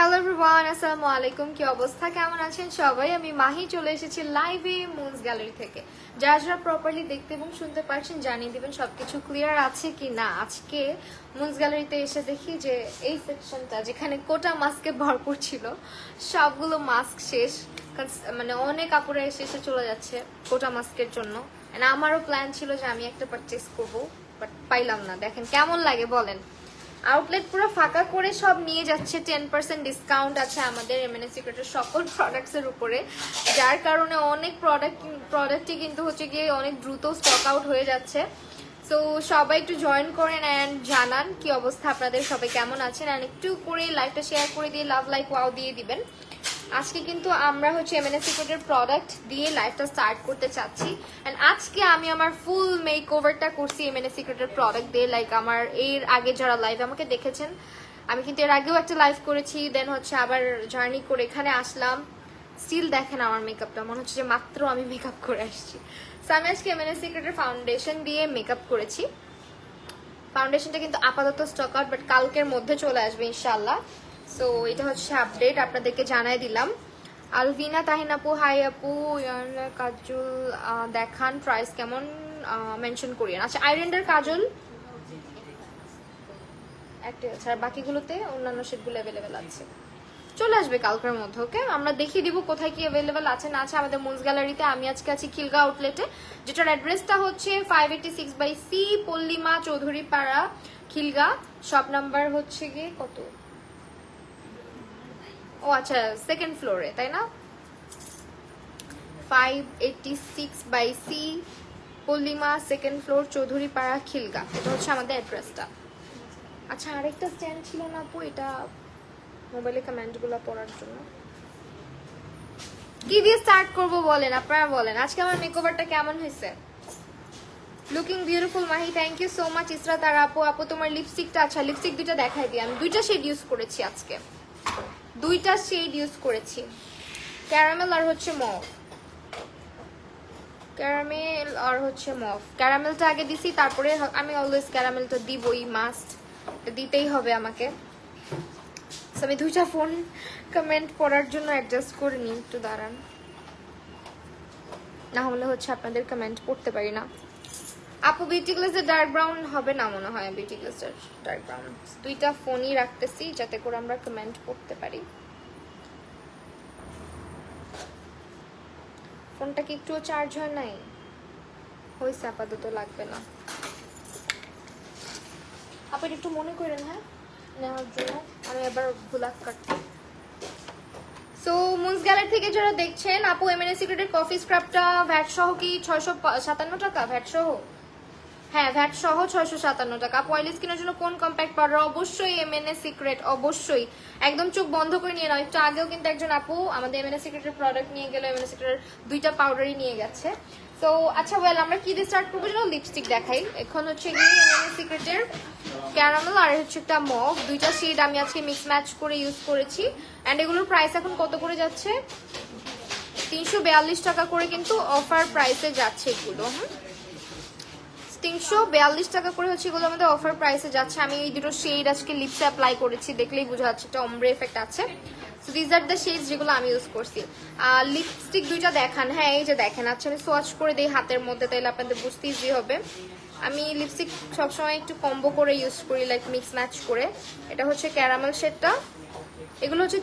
Hello everyone, আসসালামু আলাইকুম। কি অবস্থা, কেমন আছেন সবাই? আমি মাহি চলে এসেছি লাইভে মুনস গ্যালারি থেকে। যারা যারা প্রপারলি দেখতে এবং শুনতে পারছেন জানিয়ে দিবেন সবকিছু ক্লিয়ার আছে কি না। আজকে মুনস গ্যালারিতে এসে দেখি যে এই সেকশনটা যেখানে কোটা মাস্কে ভরপুর ছিল সবগুলো মাস্ক শেষ। মানে অনেক কাপড়ে এসে এসে চলে যাচ্ছে কোটা মাস্কের জন্য। আমারও প্ল্যান ছিল যে আমি একটা পারচেস করবো, বাট পাইলাম না। দেখেন কেমন লাগে বলেন। আউটলেট পুরো ফাঁকা করে সব নিয়ে যাচ্ছে। 10% ডিসকাউন্ট আছে আমাদের এমএনএস সিক্রেটের সকল প্রোডাক্টসের উপরে, যার কারণে অনেক প্রোডাক্টই কিন্তু হচ্ছে গিয়ে অনেক দ্রুত স্টক আউট হয়ে যাচ্ছে। সো সবাই একটু জয়েন করেন অ্যান্ড জানান কি অবস্থা আপনাদের, সবাই কেমন আছেন, অ্যান্ড একটু করে লাইভটা শেয়ার করে দিয়ে লাভ লাইক ওয়াও দিয়ে দিবেন। আজকে কিন্তু আমরা হচ্ছে এমএনএস সিক্রেটের প্রোডাক্ট দিয়ে লাইভটা স্টার্ট করতে চাচ্ছি। এন্ড আজকে আমি আমার ফুল মেক ওভারটা করছি এমএনএস সিক্রেটের প্রোডাক্ট দিয়ে। লাইক আমার এর আগে যারা লাইভ আমাকে দেখেছেন, আমি কিন্তু এর আগেও একটা লাইভ করেছি, দেন হচ্ছে আবার জার্নি করে এখানে আসলাম। স্টিল দেখেন আমার মেকআপটা মনে হচ্ছে যে মাত্র আমি মেকআপ করে আসছি। সো আমি আজকে এমএনএস সিক্রেটের ফাউন্ডেশন দিয়ে মেকআপ করেছি। ফাউন্ডেশনটা কিন্তু আপাতত স্টক আউট, বাট কালকের মধ্যে চলে আসবে ইনশাল্লাহ। সো এটা হচ্ছে আপডেট, আপনাদেরকে জানাই দিলাম। আলভিনা তাহিন আপু, হাই আপু। কাজল দেখান, প্রাইস কেমন মেনশন করিয়েন। আচ্ছা, আইরেন্ডার কাজল একটা আছে, আর বাকিগুলোতে অন্যান্য শেডগুলো অ্যাভেলেবেল আছে, চলে আসবে কালকের মধ্যে। ওকে, আমরা দেখিয়ে দিব কোথায় কি অ্যাভেলেবেল আছে না আছে আমাদের মুনস গ্যালারিতে। আমি আজকে আছি খিলগা আউটলেটে, যেটার অ্যাড্রেসটা হচ্ছে 586/C পল্লিমা চৌধুরী পাড়া, খিলগা। শপ নাম্বার হচ্ছে গিয়ে কত, ও আচ্ছা সেকেন্ড ফ্লোরে, তাই না? 586/C পল্লিমা, সেকেন্ড ফ্লোর, চৌধুরী পাড়া, খিলগা। এটা হচ্ছে আমাদের অ্যাড্রেসটা। আচ্ছা, আরেকটা স্ট্যান্ড ছিল না আপু, এটা মোবাইলে কমেন্টগুলো পড়ার জন্য। কি দিয়ে স্টার্ট করব বলেন, আপনারা বলেন। আজকে আমার মেকওভারটা কেমন হয়েছে? Looking beautiful Mahi, thank you so much. Israt আর আপু, আপু তোমার লিপস্টিকটা, আচ্ছা লিপস্টিক দুইটা দেখাই দিই। আমি দুইটা শেড ইউজ করেছি আজকে, দুইটা শেড ইউজ করেছি, ক্যারামেল আর হচ্ছে মভ। ক্যারামেল আর হচ্ছে মভ। ক্যারামেলটা আগে দিছি, তারপরে আমি অলওয়েজ ক্যারামেলটা দিবই, মাস্ট দিতেই হবে আমাকে। আমি দুইটা ফোন কমেন্ট পড়ার জন্য অ্যাডজাস্ট করে নিই, একটু দাঁড়ান, না হলে হচ্ছে আপনাদের কমেন্ট পড়তে পারি না। আপু বিউটি গ্লাসের ডার্ক ব্রাউন হবে না মনে হয়, বিউটি গ্লাসের ডার্ক ব্রাউন। দুইটা ফোনই রাখতেছি যাতে করে আমরা কমেন্ট পড়তে পারি। ফোনটা কি একটুও চার্জ হয় নাই? হয়েছে, আপাতত লাগবে না। আপনি একটু মনে করেন হ্যাঁ নেওয়ার জন্য, আমি এবার ভুলাক কাটতে। সো মুনস গ্যালারি থেকে যারা দেখছেন, আপু এমএনএস সিক্রেটের কফি স্ক্রাবটা ভ্যাট সহ কি 657 টাকা? ভ্যাট সহ, হ্যাঁ ভ্যাট সহ 657 টাকা। আপু অয়েল স্কিনের জন্য কোন কম্প্যাক্ট পাউডার? অবশ্যই এমএনএস সিক্রেট, অবশ্যই। একদম চোখ বন্ধ করে নিয়ে নাও। একটু আগেও কিন্তু একজন আপু আমাদের এমএনএস সিক্রেটের প্রোডাক্ট নিয়ে গেল, এমএনএস সিক্রেটের দুইটা পাউডারই নিয়ে গেছে। তো আচ্ছা ওয়েল, আমরা কি দিয়ে স্টার্ট করবো যেন? লিপস্টিক দেখাই। এখন হচ্ছে গিয়ে এমএনএস সিক্রেটের ক্যারামেল আর হচ্ছে একটা মভ, দুইটা শেড আমি আজকে মিক্স ম্যাচ করে ইউজ করেছি। অ্যান্ড এগুলোর প্রাইস এখন কত করে যাচ্ছে? 342 টাকা করে কিন্তু অফার প্রাইসে যাচ্ছে এগুলো। 342 টাকা করে হচ্ছে এগুলো আমাদের অফার প্রাইসে যাচ্ছে। আমি এই দুটো শেড আজকে লিপসে অ্যাপ্লাই করেছি, দেখলেই বোঝা যাচ্ছে একটা অমব্রে এফেক্ট আছে। So this are the shades যেগুলো আমি ইউজ করছি। লিপস্টিক দুইটা দেখান। হ্যাঁ এই যে দেখেন, আচ্ছা আমি সোয়াচ করে দিই হাতের মধ্যে, তাইলে আপনাদের বুঝতে ইজি হবে। আমি লিপস্টিক সবসময় একটু কম্বো করে ইউজ করি, লাইক মিক্স ম্যাচ করে। এটা হচ্ছে ক্যারামেল শেডটা, এগুলো হচ্ছে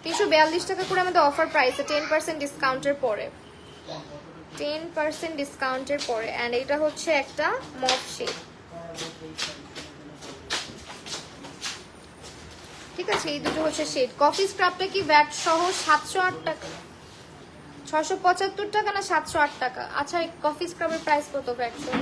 342 টাকা করে আমাদের অফার প্রাইসে, 10% ডিসকাউন্টের পরে, 10% ডিসকাউন্টের পরে। অ্যান্ড এটা হচ্ছে একটা মভ শেড, ঠিক আছে? এই দুটো হচ্ছে শেড। কফি স্ক্রাবটা কি ভ্যাট সহ 708 টাকা, 675 টাকা না 708 টাকা? আচ্ছা এই কফি স্ক্রাবের প্রাইস কত ভ্যাট সহ?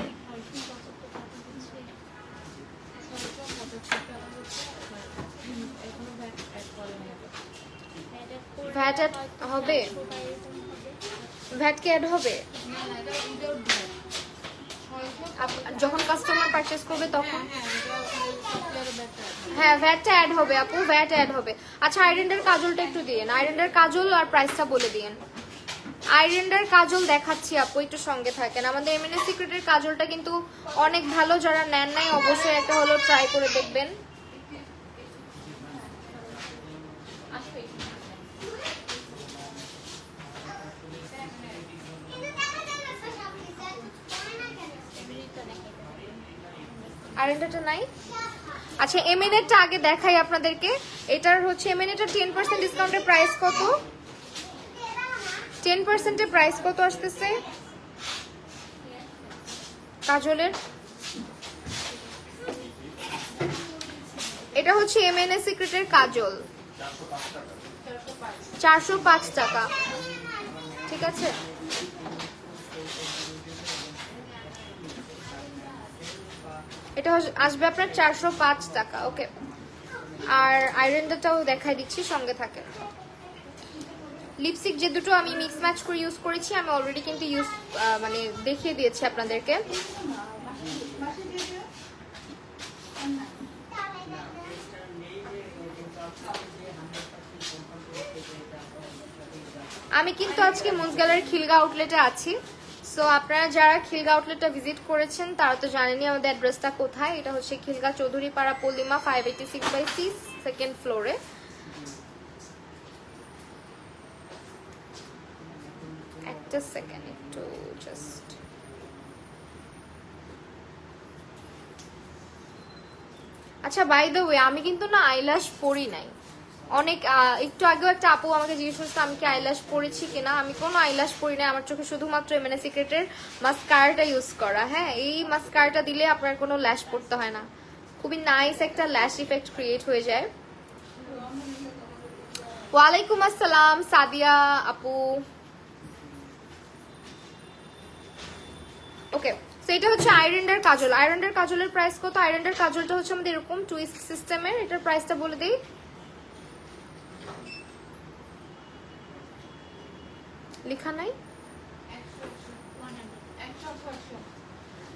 ভ্যাট অ্যাড হবে? ভ্যাট কি অ্যাড হবে যখন কাস্টমার পারচেজ করবে তখন? হ্যাঁ ভ্যাটটা অ্যাড হবে আপু, ভ্যাট অ্যাড হবে। আচ্ছা আইরেন্ডার কাজলটা একটু দিয়েন, আইরেন্ডার কাজল আর প্রাইসটা বলে দিয়েন। আইরেন্ডার কাজল দেখাচ্ছি আপু, একটু সঙ্গে থাকেন। আমাদের এমএনএস সিক্রেটের কাজলটা কিন্তু অনেক ভালো, যারা নেন নাই অবশ্যই একটা হলো ট্রাই করে দেখবেন। আইরনটা নাই। আচ্ছা এমএনএটা আগে দেখাই আপনাদেরকে। এটার হচ্ছে এমএনএটা 10% ডিসকাউন্টের প্রাইস কত, 10%-এর প্রাইস কত আসতেছে কাজলের? এটা হচ্ছে এমএনএ সিক্রেটের কাজল, 405 টাকা। ঠিক আছে, এটা আসবে আপনার 405 টাকা। ওকে, আর আয়রনটাও দেখাই দিচ্ছি, সঙ্গে থাকে। লিপস্টিক যে দুটো আমি মিক্স ম্যাচ করে ইউজ করেছি, আমি অলরেডি কিন্তু মানে দেখিয়ে দিয়েছি আপনাদেরকে। আমি কিন্তু আজকে মুন্স গ্যালারির খিলগা আউটলেটে আছি। সো আপনারা যারা খিলগা আউটলেটটা ভিজিট করেছেন তারা তো জানেনই আমাদের অ্যাড্রেসটা কোথায়। এটা হচ্ছে খিলগা চৌধুরীপাড়া পল্লিমা 586/C, সেকেন্ড ফ্লোরে। একটা সেকেন্ড একটু জাস্ট, আচ্ছা বাই দ্য ওয়ে আমি কিন্তু না আইল্যাশ পরি নাই। অনেক একটু আগেও একটা আপু আমাকে জিজ্ঞেস করছে আমি কি আইল্যাশ পরেছি কিনা। আমি কোনো আইল্যাশ পরি নাই, আমার চোখে শুধুমাত্র এমএনএ সিক্রেটের মাস্কারাটা ইউজ করা। হ্যাঁ, এই মাস্কারাটা দিলে আপনার কোনো ল্যাশ পড়তে হয় না, খুবই নাইস একটা ল্যাশ ইফেক্ট ক্রিয়েট হয়ে যায়। ওয়ালাইকুম আসসালাম সাদিয়া আপু। ওকে, সো এটা হচ্ছে আইরেন্ডার কাজল। আইরেন্ডার কাজলের প্রাইস কত? আইরেন্ডার কাজলটা হচ্ছে আমাদের এরকম টুইস্ট সিস্টেমের। এটার প্রাইসটা বলে দিই, লেখা নাই।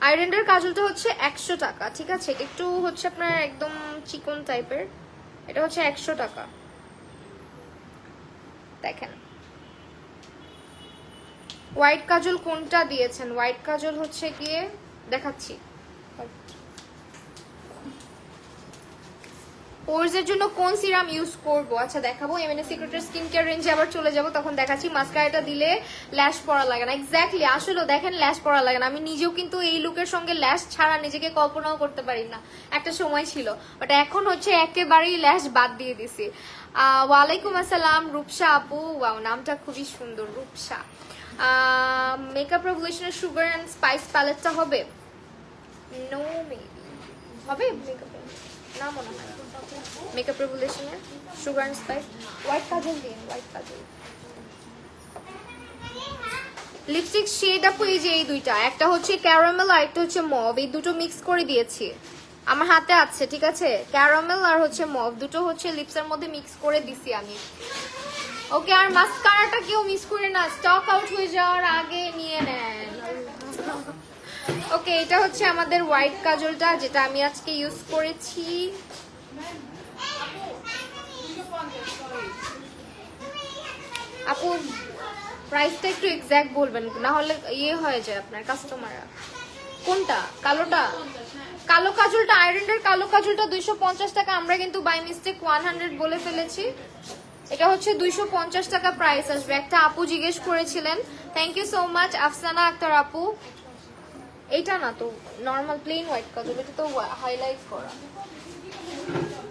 আইরেন্ডার কাজলটা হচ্ছে 100 টাকা। ঠিক আছে, একটু হচ্ছে আপনার একদম চিকন টাইপের, এটা হচ্ছে 100 টাকা। দেখেন হোয়াইট কাজল কোনটা দিয়েছেন? হোয়াইট কাজল হচ্ছে গিয়ে দেখাচ্ছি, পোরসের জন্য কোন সিরাম ইউজ করব। আচ্ছা দেখাবো, এমএনএ সিক্রেটের স্কিন কেয়ার রেঞ্জে আবার চলে যাব, তখন দেখাচ্ছি। মাস্কারাটা দিলে ল্যাশ পড়া লাগে না। এক্স্যাক্টলি, আসলে দেখেন ল্যাশ পড়া লাগে না। আমি নিজেও কিন্তু এই লুকের সঙ্গে ল্যাশ ছাড়া নিজেকে কল্পনাও করতে পারি না, একটা সময় ছিল, বাট এখন হচ্ছে একেবারেই ল্যাশ বাদ দিয়ে দিছি। ওয়ালাইকুম আসসালাম রূপসা আপু, ওয়াও নামটা খুবই সুন্দর, রূপসা। মেকআপ রেভলিউশনের সুগার অ্যান্ড স্পাইস প্যালেটটা হবে? নো মেবি হবে, মেকআপ না মনে হয়। মেকআপ রেভলিউশনের sugar and spice white kajal দিন, হোয়াইট কাজল। লিপস্টিক শেড আপু এই যে এই দুইটা, একটা হচ্ছে ক্যারামেল আর একটা হচ্ছে মভ, এই দুটো মিক্স করে দিয়েছি, আমার হাতে আছে। ঠিক আছে, ক্যারামেল আর হচ্ছে মভ দুটো হচ্ছে লিপসের মধ্যে মিক্স করে দিছি আমি। ওকে, আর মাস্কারাটা কেউ মিস করে না, স্টক আউট হয়ে যাওয়ার আগে নিয়ে নেন। ওকে, এটা হচ্ছে আমাদের হোয়াইট কাজলটা যেটা আমি আজকে ইউজ করেছি। আপু প্রাইসটা একটু এক্স্যাক্ট বলবেন, না হলে ইয়ে হয়ে যায় আপনার কাস্টমাররা। কোনটা? কালোটা? কালো কাজলটা, আইরেন্ডার কালো কাজলটা 250 টাকা। আমরা কিন্তু বাই মিস্টেক 100 বলে ফেলেছি। এটা হচ্ছে 250 টাকা প্রাইস আসবে। একটা আপু জিজ্ঞেস করেছিলেন, thank you so much Afsana Akter আপু। এইটা না তো, নর্মাল প্লেন হোয়াইট কাজল, এটা তো হাইলাইট করা।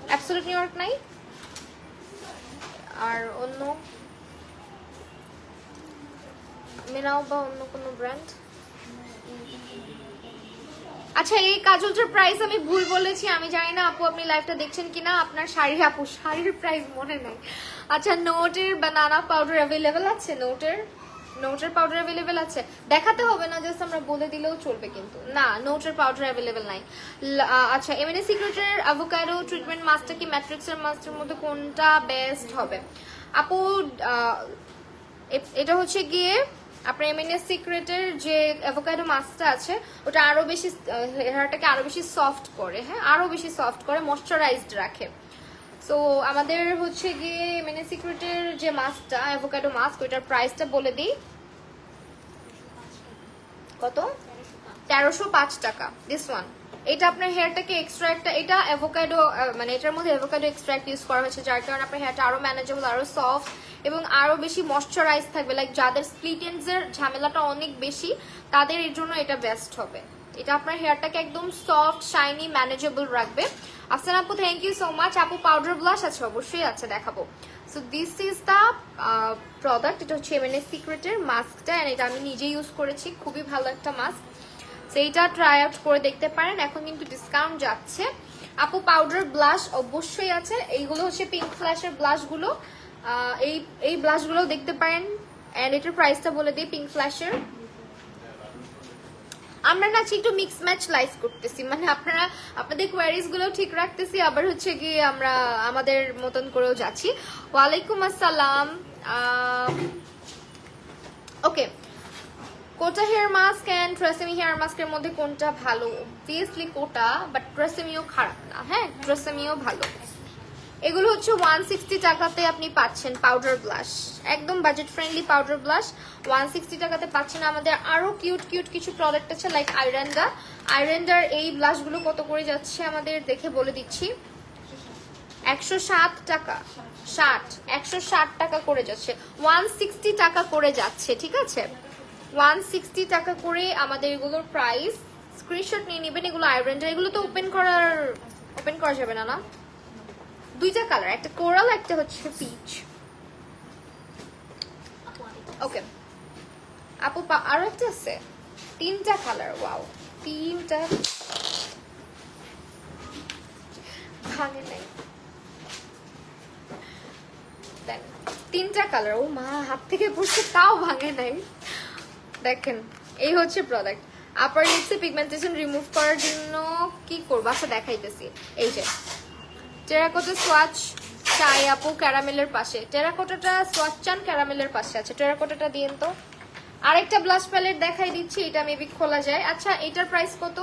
অ্যাবসলিউট নিউইয়র্ক নাই? আর অন্য মেনাও বা অন্য কোনো ব্র্যান্ড? আচ্ছা এই কাজলটার প্রাইস আমি ভুল বলেছি, আমি জানি না আপু আপনি লাইভটা দেখছেন কিনা। আপনার শাড়ি, আপু শাড়ির প্রাইস মনে নেই। আচ্ছা নোটের বানানা পাউডার অ্যাভেলেবেল আছে? নোটের পাউডার অ্যাভেলেবেল আছে? দেখাতে হবে না, জাস্ট আমরা বলে দিলেও চলবে, কিন্তু না নোটের পাউডার অ্যাভেলেবেল নাই। আচ্ছা এমএনএ সিক্রেটের অ্যাভোকাডো ট্রিটমেন্ট মাস্কটা কি ম্যাট্রিক্সের মাস্কের মধ্যে কোনটা বেস্ট হবে? আপু এটা হচ্ছে গিয়ে আপনার এমএনএস সিক্রেটের যে অ্যাভোকাডো মাস্কটা আছে ওটা আরো বেশি হেয়ারটাকে আরো বেশি সফট করে, হ্যাঁ আরো বেশি সফট করে, ময়শ্চারাইজড রাখে। সো আমাদের হচ্ছে গিয়ে এমএনএস সিক্রেটের যে মাস্কটা অ্যাভোকাডো মাস্ক, ওটার প্রাইসটা বলে দিই কত? 1305 টাকা। দিস ওয়ান, এটা আপনার হেয়ারটাকে এক্সট্রা একটা, এটা অ্যাভোকাডো মানে এটার মধ্যে অ্যাভোকাডো এক্সট্রাক্ট ইউজ করা হয়েছে, যার কারণে আপনার হেয়ারটা আরো ম্যানেজেবল, আরো সফট এবং আরো বেশি ময়শ্চারাইজ থাকবে। লাইক যাদের স্প্লিট এন্ডস এর ঝামেলাটা অনেক বেশি, তাদের এর জন্য এটা বেস্ট হবে। এটা আপনার হেয়ারটাকে একদম সফট শাইনি ম্যানেজেবল রাখবে। আফসান আপু থ্যাংক ইউ সো মাচ। আপু পাউডার ব্লাশ আছে? অবশ্যই আছে, দেখাবো। So this is the product. এটা হচ্ছে এমএনএস সিক্রেটের মাস্কটা, এন্ড এটা আমি নিজে ইউজ করেছি, খুবই ভালো একটা মাস্ক। সো এইটা ট্রাই আউট করে দেখতে পারেন। এখন কিন্তু ডিসকাউন্ট যাচ্ছে। আপু পাউডার ব্লাশ অবশ্যই আছে। এইগুলো হচ্ছে পিঙ্ক ফ্ল্যাশের ব্লাশগুলো, এই ব্লাশগুলো দেখতে পারেন। এন্ড এটার প্রাইসটা বলে দিই। পিঙ্ক ফ্ল্যাশের আমরা না একটু মিক্স ম্যাচ লাইভ করতেছি, মানে আপনারা আপনাদের কোয়ারিজ গুলো ঠিক রাখতেছি, আবার হচ্ছে কি আমরা আমাদের মতন করেও যাচ্ছি। ওয়ালাইকুম আসসালাম। ওকে, কোটা হেয়ার মাস্ক এন্ড ট্রেসেমি হেয়ার মাস্কের মধ্যে কোনটা ভালো? অবভিয়াসলি কোটা, বাট ট্রেসেমিও খারাপ না। হ্যাঁ, ট্রেসেমিও ভালো। এগুলো হচ্ছে 160 টাকাতে আপনি পাচ্ছেন পাউডার ব্লাশ, একদম বাজেট ফ্রেন্ডলি পাউডার ব্লাশ 160 টাকাতে পাচ্ছেন। আমাদের আরো কিউট কিউট কিছু প্রোডাক্ট আছে, লাইক আইরেন্ডার এই ব্লাশগুলো কত করে যাচ্ছে আমাদের দেখে বলে দিচ্ছি। 160 টাকা, 160 টাকা করে যাচ্ছে, 160 টাকা করে যাচ্ছে, ঠিক আছে? 160 টাকা করে আমাদের এগুলোর প্রাইস। স্ক্রিনশট নিয়ে নেবেন। এগুলো আইরেন্ডার, এগুলো তো ওপেন করা যাবে না, না? দুইটা কালার, একটা কোরাল, একটা হচ্ছে পিচ। ওকে আপু আরো একটা আছে, 3টা কালার। ওয়াও, 3টা ভাঙে নাই, 3টা কালার। ও মা, হাত থেকে পড়ছে তাও ভাঙে নাই। দেখেন, এই হচ্ছে প্রোডাক্ট। আপার লিপসে পিগমেন্টেশন রিমুভ করার জন্য কি করবো? আচ্ছা দেখাইতেছি। এই যে টেরাকোটা সোয়াচ চাই আপু ক্যারামেলের পাশে। টেরাকোটাটা সোয়াচ চান ক্যারামেলের পাশে আছে, টেরাকোটাটা দিয়েন তো। আরেকটা ব্লাশ প্যালেট দেখাই দিচ্ছি, এটা মেবি খোলা যায়। আচ্ছা এটার প্রাইস কত?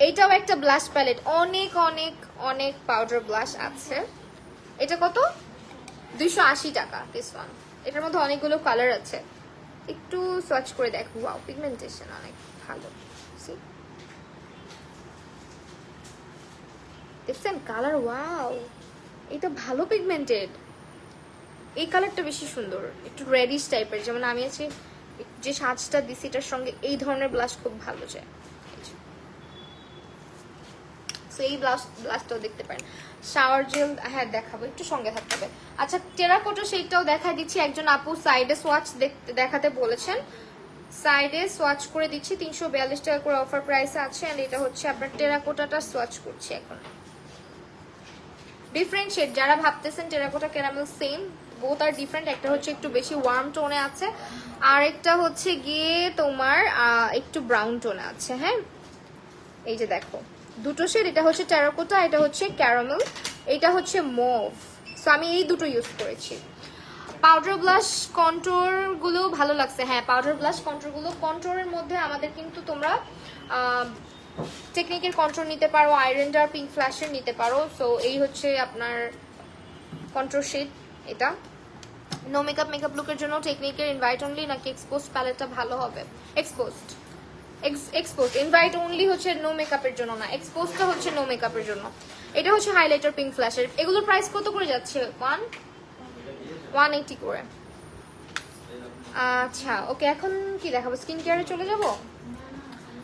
এইটাও একটা ব্লাশ প্যালেট, অনেক অনেক অনেক পাউডার ব্লাশ আছে। এটা কত? 280 টাকা দিস ওয়ান। এটার মধ্যে অনেকগুলো কালার আছে, একটু সোয়াচ করে দেখো। ওয়াও, পিগমেন্টেশন অনেক ভালো। দেখছেন কালার? ওয়াও, এটা ভালো পিগমেন্টেড। এই কালারটা বেশি সুন্দর, একটু রেডিশ টাইপের। যেমন আমি আছি যে সাজটা দিছি, এটার সঙ্গে এই ধরনের ব্লাশ খুব ভালো যায়। সো এই ব্লাশটাও দেখতে পারেন। শাওয়ার জেল, হ্যাঁ দেখাবো, একটু সঙ্গে থাকতে হবে। আচ্ছা টেরাকোটা সেইটাও দেখা দিচ্ছি। একজন আপু সাইডে সোয়াচ দেখাতে বলেছেন, সাইডে সোয়াচ করে দিচ্ছি। 342 টাকা করে অফার প্রাইসে আছে। এন্ড এটা হচ্ছে আপনার টেরাকোটাটা সোয়াচ করছি এখন। ডিফারেন্ট শেড, যারা ভাবতেছেন টেরাকোটা ক্যারামেল সেম, বোথ আর ডিফারেন্ট। একটা হচ্ছে একটু বেশি ওয়ার্ম টোনে আছে, আর একটা হচ্ছে গিয়ে তোমার একটু ব্রাউন টোনে আছে। হ্যাঁ, এই যে দেখো দুটো শেড, এটা হচ্ছে টেরাকোটা, এটা হচ্ছে ক্যারামেল, এটা হচ্ছে মুভ। সো আমি এই দুটো ইউজ করেছি। পাউডার ব্লাশ কন্ট্রোর গুলো ভালো লাগছে। হ্যাঁ, পাউডার ব্লাশ কন্ট্রোর গুলো, কন্ট্রোরের মধ্যে আমাদের কিন্তু তোমরা টেকনিকের কন্ট্রোল নিতে পারো, আইরেন্ডার পিঙ্ক ফ্ল্যাশের নিতে পারো। সো এই হচ্ছে আপনার কন্ট্রোল শেড। এটা নো মেকআপ লুকের জন্য টেকনিকের ইনভাইট অনলি নাকি এক্সপোজড প্যালেটটা ভালো হবে? এক্সপোজড ইনভাইট অনলি হচ্ছে নো মেকআপের জন্য না, এক্সপোজটা হচ্ছে নো মেকআপের জন্য। এটা হচ্ছে হাইলাইটার পিঙ্ক ফ্ল্যাশের। এগুলোর প্রাইস কত করে যাচ্ছে? 180 করে। আচ্ছা ওকে, এখন কি দেখাবো? স্কিন কেয়ারে চলে যাব।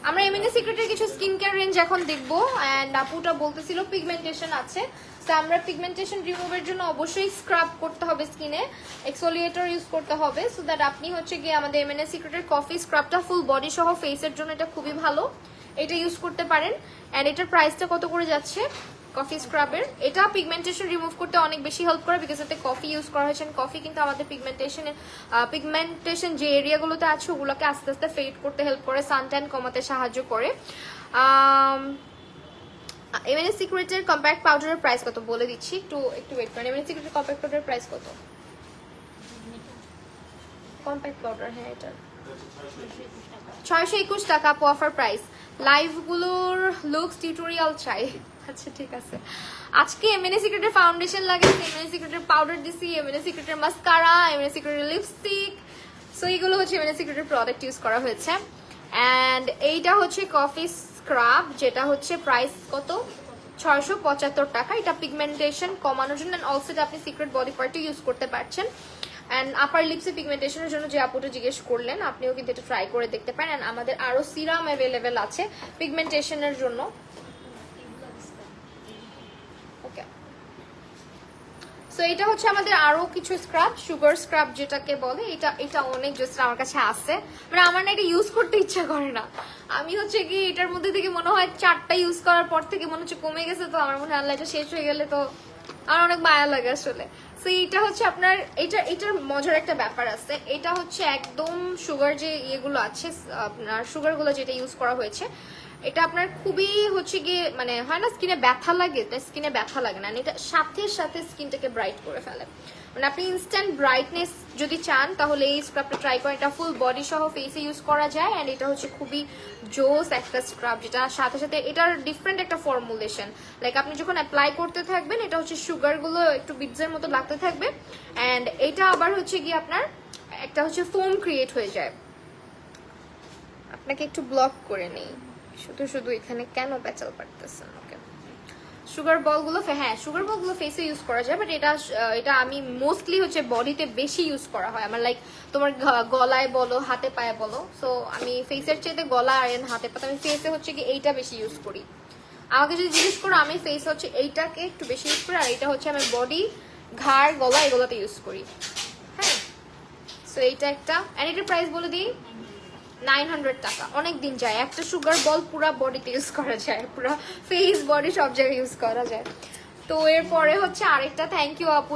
আমরা এমএনএস সিক্রেটের কিছু স্কিন কেয়ার রেঞ্জ এখন দেখবো। অ্যান্ড আপুটা বলতেছিল পিগমেন্টেশন আছে, তো আমরা পিগমেন্টেশন রিমুভের জন্য অবশ্যই স্ক্রাব করতে হবে স্কিনে, এক্সফোলিয়েটর ইউজ করতে হবে, সো দ্যাট আপনি হচ্ছে গিয়ে আমাদের এমএনএস সিক্রেটের কফি স্ক্রাবটা ফুল বডি সহ ফেসের জন্য এটা খুবই ভালো, এটা ইউজ করতে পারেন। অ্যান্ড এটার প্রাইসটা কত করে যাচ্ছে কফি স্ক্রাবের? এটা পিগমেন্টেশন রিমুভ করতে অনেক বেশি হেল্প করে, বিকজ এতে কফি ইউজ করা হয়েছে। কফি কিন্তু আমাদের পিগমেন্টেশন যে এরিয়াগুলোতে আছে ওগুলোকে আস্তে আস্তে ফেড করতে হেল্প করে, সানট্যান কমাতে সাহায্য করে। এমএনএস সিক্রেটের কম্প্যাক্ট পাউডারের প্রাইস কত বলে দিচ্ছি, একটু ওয়েট করেন। এমএনএস সিক্রেটের কম্প্যাক্ট পাউডারের প্রাইস কত? কম্প্যাক্ট পাউডার, হ্যাঁ এটা 621 টাকা আপু অফার প্রাইস। লাইভগুলোর লুকস টিউটোরিয়াল চাই। আচ্ছা ঠিক আছে, আজকে এমএনএস সিক্রেটের ফাউন্ডেশন লাগে, এমএনএস সিক্রেটের পাউডার দিছি, এমএনএস সিক্রেটের মাস্কারা, এমএনএস সিক্রেটের লিপস্টিক। সো এইগুলো হচ্ছে এমএনএস সিক্রেটের প্রোডাক্ট ইউজ করা হয়েছে। অ্যান্ড এইটা হচ্ছে কফি স্ক্রাব, যেটা হচ্ছে প্রাইস কত? 675 টাকা। এটা পিগমেন্টেশন কমানোর জন্য, অলসো আপনি সিক্রেট বডি পার্টও ইউজ করতে পারছেন। অ্যান্ড আপার লিপসে পিগমেন্টেশনের জন্য যে আপুটা জিজ্ঞেস করলেন, আপনিও কিন্তু এটা ট্রাই করে দেখতে পারেন। অ্যান্ড আমাদের আরও সিরাম অ্যাভেলেবেল আছে পিগমেন্টেশনের জন্য। ওকে, সো এটা হচ্ছে আমাদের আরো কিছু স্ক্রাব, সুগার স্ক্রাব যেটাকে বলে। এটা অনেক জাস্ট আমার কাছে আছে, মানে আমার না এটা ইউজ করতে ইচ্ছা করে না। আমি হচ্ছে কি এটার মধ্যে থেকে মনে হয় 4টা ইউজ করার পর থেকে মনে হচ্ছে কমে গেছে, তো আমার মনে হয় আল্লাহ এটা শেষ হয়ে গেলে তো আমার অনেক মায়া লাগে আসলে। সো এটা হচ্ছে আপনার এটার মজার একটা ব্যাপার আছে। এটা হচ্ছে একদম সুগার যে ইয়েগুলো আছে, আপনার সুগারগুলো যেটা ইউজ করা হয়েছে, এটা আপনার খুবই হচ্ছে গিয়ে মানে হয় না স্কিনে ব্যথা লাগে, স্কিনে ব্যথা লাগে না, এটা সাথে সাথে স্কিনটাকে ব্রাইট করে ফেলে। মানে আপনি ইনস্ট্যান্ট ব্রাইটনেস যদি চান তাহলে এই স্ক্রাবটা ট্রাই করেন। এটা ফুল বডি সহ ফেসে ইউজ করা যায়। অ্যান্ড এটা হচ্ছে খুবই জোস একটা স্ক্রাব, যেটা সাথে সাথে এটার ডিফারেন্ট একটা ফর্মুলেশন। লাইক আপনি যখন অ্যাপ্লাই করতে থাকবেন, এটা হচ্ছে সুগারগুলো একটু বিটসের মতো লাগতে থাকবে। অ্যান্ড এটা আবার হচ্ছে গিয়ে আপনার একটা হচ্ছে ফোম ক্রিয়েট হয়ে যায়। আপনাকে একটু ব্লক করে নেই, শুধু শুধু এখানে কেন পেঁচাল পারতেছেন? ওকে, সুগার বলগুলো, হ্যাঁ সুগার বলগুলো ফেসে ইউজ করা যায়, বাট এটা আমি মোস্টলি হচ্ছে বডিতে বেশি ইউজ করা হয় আমার। লাইক তোমার গলায় বলো, হাতে পায়ে বলো। সো আমি ফেসের চেয়ে গলা আর হাতে পাতে আমি ফেসে হচ্ছে কি এইটা বেশি ইউজ করি। আমাকে যদি জিজ্ঞেস করো, আমি ফেস হচ্ছে এইটাকে একটু বেশি ইউজ করি, আর এটা হচ্ছে আমি বডি, ঘাড়, গলা এগুলোতে ইউজ করি। হ্যাঁ, সো এইটা একটা। অ্যান্ড এটার প্রাইস বলে দিই 900 টাকা। অনেক দিন যায়, একটা সুগার বল পুরা বডিতে ইউজ করা যায়, পুরা ফেস বডি সব জায়গায় ইউজ করা যায়। তো এরপরে হচ্ছে আরেকটা, থ্যাংক ইউ আপু।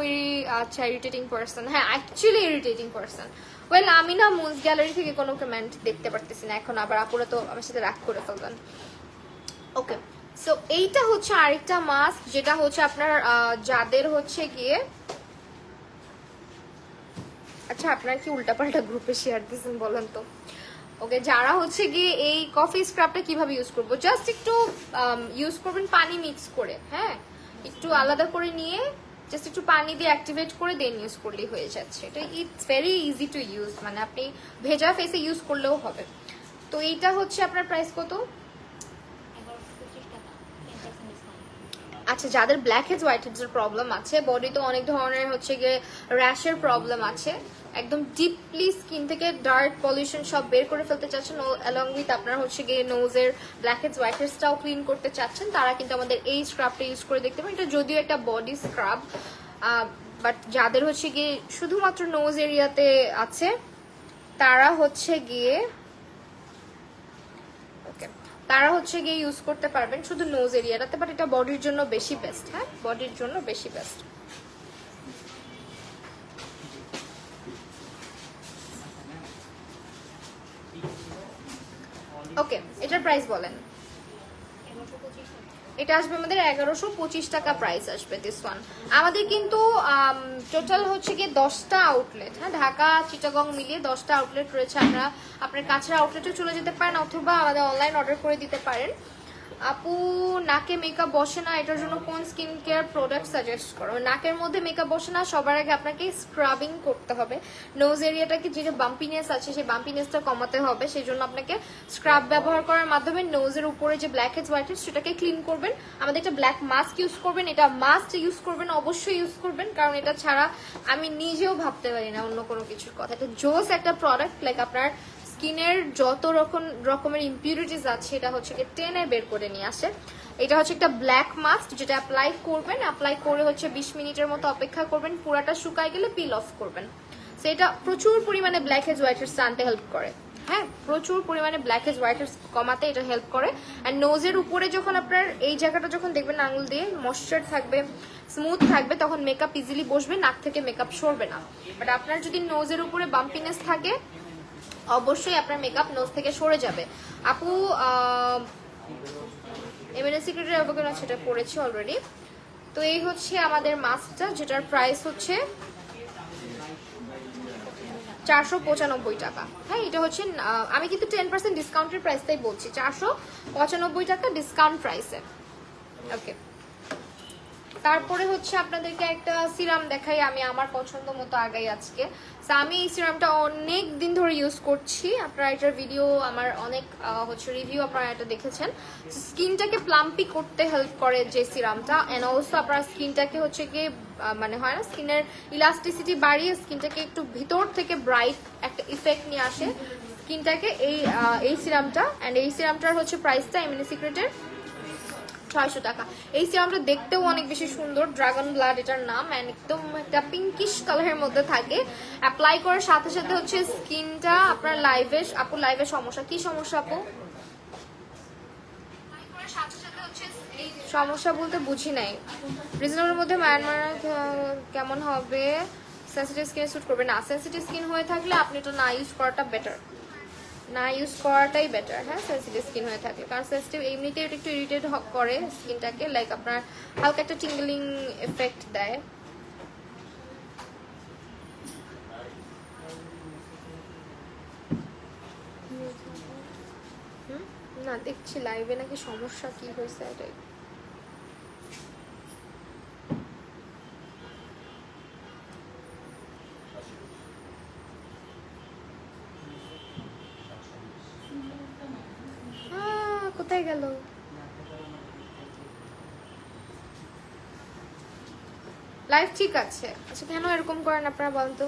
আচ্ছা, ইরিটেটিং পার্সন, হ্যাঁ অ্যাকচুয়ালি ইরিটেটিং পার্সন। ওয়েল, আমি না মুন্স গ্যালারি থেকে কোনো কমেন্ট দেখতে পারতেছি না এখন, আবার আপুরা তো আমার সাথে রাগ করে ফেলবেন। ওকে, সো এইটা হচ্ছে আরেকটা মাস্ক, যেটা হচ্ছে আপনার যাদের হচ্ছে গিয়ে, আচ্ছা আপনার কি উল্টাপাল্টা গ্রুপে শেয়ার দিয়েছেন বলেন তো? ওকে, যারা হচ্ছে গিয়ে এই কফি স্ক্রাবটা কিভাবে ইউজ করবো, জাস্ট একটু ইউজ করবেন পানি মিক্স করে, হ্যাঁ একটু আলাদা করে নিয়ে জাস্ট একটু পানি দিয়ে অ্যাক্টিভেট করে দেন ইউজ করলেই হয়ে যাচ্ছে। এটা it's very easy to use, মানে আপনি ভেজা ফেসে ইউজ করলেও হবে। তো এইটা হচ্ছে আপনার প্রাইস কত? আচ্ছা, যাদের ব্ল্যাক হেডস হোয়াইট হেডস এর প্রবলেম আছে, বডিতে অনেক ধরনের হচ্ছে গিয়ে র্যাশের প্রবলেম আছে, একদম ডিপলি স্কিন থেকে ডার্ক পলিউশন সব বের করে ফেলতে চাচ্ছেন, অ্যালং উইথ আপনার হচ্ছে গিয়ে নোজের ব্ল্যাক হেডস হোয়াইট হেডসটাও ক্লিন করতে চাচ্ছেন, তারা কিন্তু আমাদের এই স্ক্রাবটা ইউজ করে দেখতে পারেন। এটা যদিও একটা বডি স্ক্রাব, বাট যাদের হচ্ছে গিয়ে শুধুমাত্র নোজ এরিয়াতে আছে তারা হচ্ছে গিয়ে ইউজ করতে পারবেন শুধু নোজ এরিয়াটাতে, বাট এটা বডির জন্য বেশি বেস্ট। হ্যাঁ, বডির জন্য বেশি বেস্ট। ওকে, এটার প্রাইস বলেন। এটা আসবে আমাদের 1125 টাকা প্রাইস আসবে দিস ওয়ান। আমাদের কিন্তু টোটাল হচ্ছে গিয়ে 10টা আউটলেট, হ্যাঁ ঢাকা চিটাগং মিলিয়ে 10টা আউটলেট রয়েছে। আপনার কাছের আউটলেটে চলে যেতে পারেন, অথবা আমাদের অনলাইন অর্ডার করে দিতে পারেন। আপু, নাকে মেকআপ বসে না, এটার জন্য কোন স্কিন কেয়ার প্রোডাক্ট সাজেস্ট করো? নাকের মধ্যে মেকআপ বসে না, সবার আগে আপনাকে স্ক্রাবিং করতে হবে। নোজ এরিয়াটাকে যে বাম্পিনেস আছে সেই বাম্পিনেসটা কমাতে হবে, সেই জন্য আপনাকে স্ক্রাব ব্যবহার করার মাধ্যমে নোজের উপরে যে ব্ল্যাক হেডস হোয়াইট হেডস সেটাকে ক্লিন করবেন। আমাদের একটা ব্ল্যাক মাস্ক ইউজ করবেন, এটা মাস্ট ইউজ করবেন, অবশ্যই ইউজ করবেন, কারণ এটা ছাড়া আমি নিজেও ভাবতে পারি না অন্য কোনো কিছুর কথা। এটা জোস একটা প্রোডাক্ট, লাইক আপনার স্কিনের যত রকমের ইম্পিউরিটিস আছে এটা হচ্ছে টেনে বের করে নিয়ে আসে। এটা হচ্ছে একটা ব্ল্যাক মাস্ক, যেটা অ্যাপ্লাই করবেন, অ্যাপ্লাই করে হচ্ছে 20 মিনিটের মতো অপেক্ষা করবেন, পুরাটা শুকায় গেলে পিল অফ করবেন। সো এটা প্রচুর পরিমাণে ব্ল্যাক হেডস হোয়াইট হেডস আনতে হেল্প করে, হ্যাঁ প্রচুর পরিমাণে ব্ল্যাক হেডস হোয়াইট হেডস কমাতে এটা হেল্প করে। অ্যান্ড নোজের উপরে যখন আপনার এই জায়গাটা যখন দেখবেন আঙুল দিয়ে ময়েশ্চার থাকবে, স্মুথ থাকবে, তখন মেকআপ ইজিলি বসবে, নাক থেকে মেকআপ সরবে না। বাট আপনার যদি নোজের উপরে বাম্পিনেস থাকে, অবশ্যই আপনার মেকআপ নোজ থেকে সরে যাবে। আপু, এমএনএস সিক্রেটের অবগান সেটা পড়েছি অলরেডি। তো এই হচ্ছে আমাদের মাস্কটা, যেটার প্রাইস হচ্ছে 495 টাকা। হ্যাঁ, এটা হচ্ছে আমি কিন্তু 10% ডিসকাউন্টের প্রাইসটাই বলছি, 495 টাকা ডিসকাউন্ট প্রাইসে। ওকে, তারপরে হচ্ছে আপনাদেরকে একটা সিরাম দেখাই, আমি আমার পছন্দ মতো আগাই আজকে। তো আমি এই সিরামটা অনেক দিন ধরে ইউজ করছি, আপনারা এটার ভিডিও আমার অনেক হচ্ছে রিভিউ আপনারা এটা দেখেছেন। স্কিনটাকে প্লাম্পি করতে হেল্প করে যে সিরামটা, অ্যান্ড অলসো আপনার স্কিনটাকে হচ্ছে গিয়ে মানে হয় না স্কিনের ইলাস্টিসিটি বাড়িয়ে স্কিনটাকে একটু ভিতর থেকে ব্রাইট একটা ইফেক্ট নিয়ে আসে স্কিনটাকে এই সিরামটা। অ্যান্ড এই সিরামটার হচ্ছে প্রাইসটা এমএনএ সিক্রেটের 600 টাকা। এই সিরামটা দেখতেও অনেক বেশি সুন্দর, ড্রাগন ব্লাড এটার নাম, এন্ড একদম একটা পিঙ্কিশ কালারের মধ্যে থাকে। অ্যাপ্লাই করার সাথে সাথে হচ্ছে স্কিনটা আপনার আপু লাইভে সমস্যা কি সমস্যা আপু? সমস্যা বলতে বুঝি নাই। রিজনেবলের মধ্যে মায়ানমার কেমন হবে? সেনসিটিভ স্কিনে স্যুট করবে না। সেনসিটিভ স্কিন হয়ে থাকলে আপনি এটা না ইউজ করাটা বেটার, না ইউজ করাটাই বেটার। হ্যাঁ, সেনসিটিভ স্কিন হয়ে থাকে, কারণ সেনসিটিভ এমনিতেই একটু ইরিটেট করে স্কিনটাকে, লাইক আপনার হালকা একটা টিঙ্গলিং এফেক্ট দেয়। না দেখছি লাইভে নাকি সমস্যা কি হয়েছে এটাই। কোথায় গেল? লাইভ ঠিক আছে। আচ্ছা কেন এরকম করেন আপনারা বলেন তো?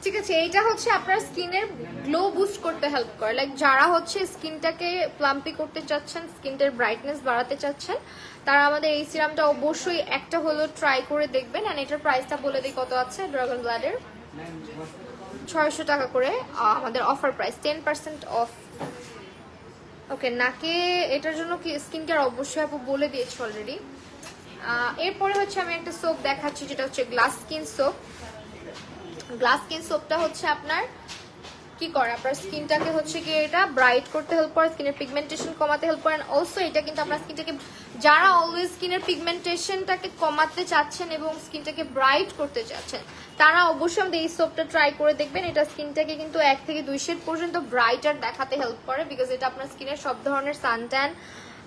ঠিক আছে, এইটা হচ্ছে আপনার স্কিনের গ্লো বুস্ট করতে হেল্প করে, লাইক যারা হচ্ছে স্কিনটাকে প্লাম্পি করতে চাচ্ছেন, স্কিনটার ব্রাইটনেস বাড়াতে চাচ্ছেন, তারা আমাদের এই সিরামটা অবশ্যই একটা হলো ট্রাই করে দেখবেন। অ্যান্ড এটার প্রাইসটা বলে দিই কত আছে। ড্রাগন ব্লাডের 600 টাকা করে আমাদের অফার প্রাইস, 10% অফ। ওকে, নাকে এটার জন্য কি স্কিন কেয়ার অবশ্যই আপু বলে দিয়েছি অলরেডি। এরপরে হচ্ছে আমি একটা সোপ দেখাচ্ছি, যেটা হচ্ছে glass skin soap. Glass skin সোপটা হচ্ছে আপনার কি করে, আপনার স্কিনটাকে হচ্ছে কি এটা ব্রাইট করতে হেল্প করে, স্কিনের পিগমেন্টেশন কমাতে হেল্প করে। অলসো এটা কিন্তু আপনার স্কিনটাকে, যারা অলওয়েজ স্কিনের পিগমেন্টেশনটাকে কমাতে চাচ্ছেন এবং স্কিনটাকে ব্রাইট করতে চাচ্ছেন, তারা অবশ্যই আমাদের এই সোপটা ট্রাই করে দেখবেন। এটা স্কিনটাকে কিন্তু 1 থেকে 2 শেড পর্যন্ত ব্রাইটার দেখাতে হেল্প করে, বিকজ এটা আপনার স্কিনের সব ধরনের সানট্যান,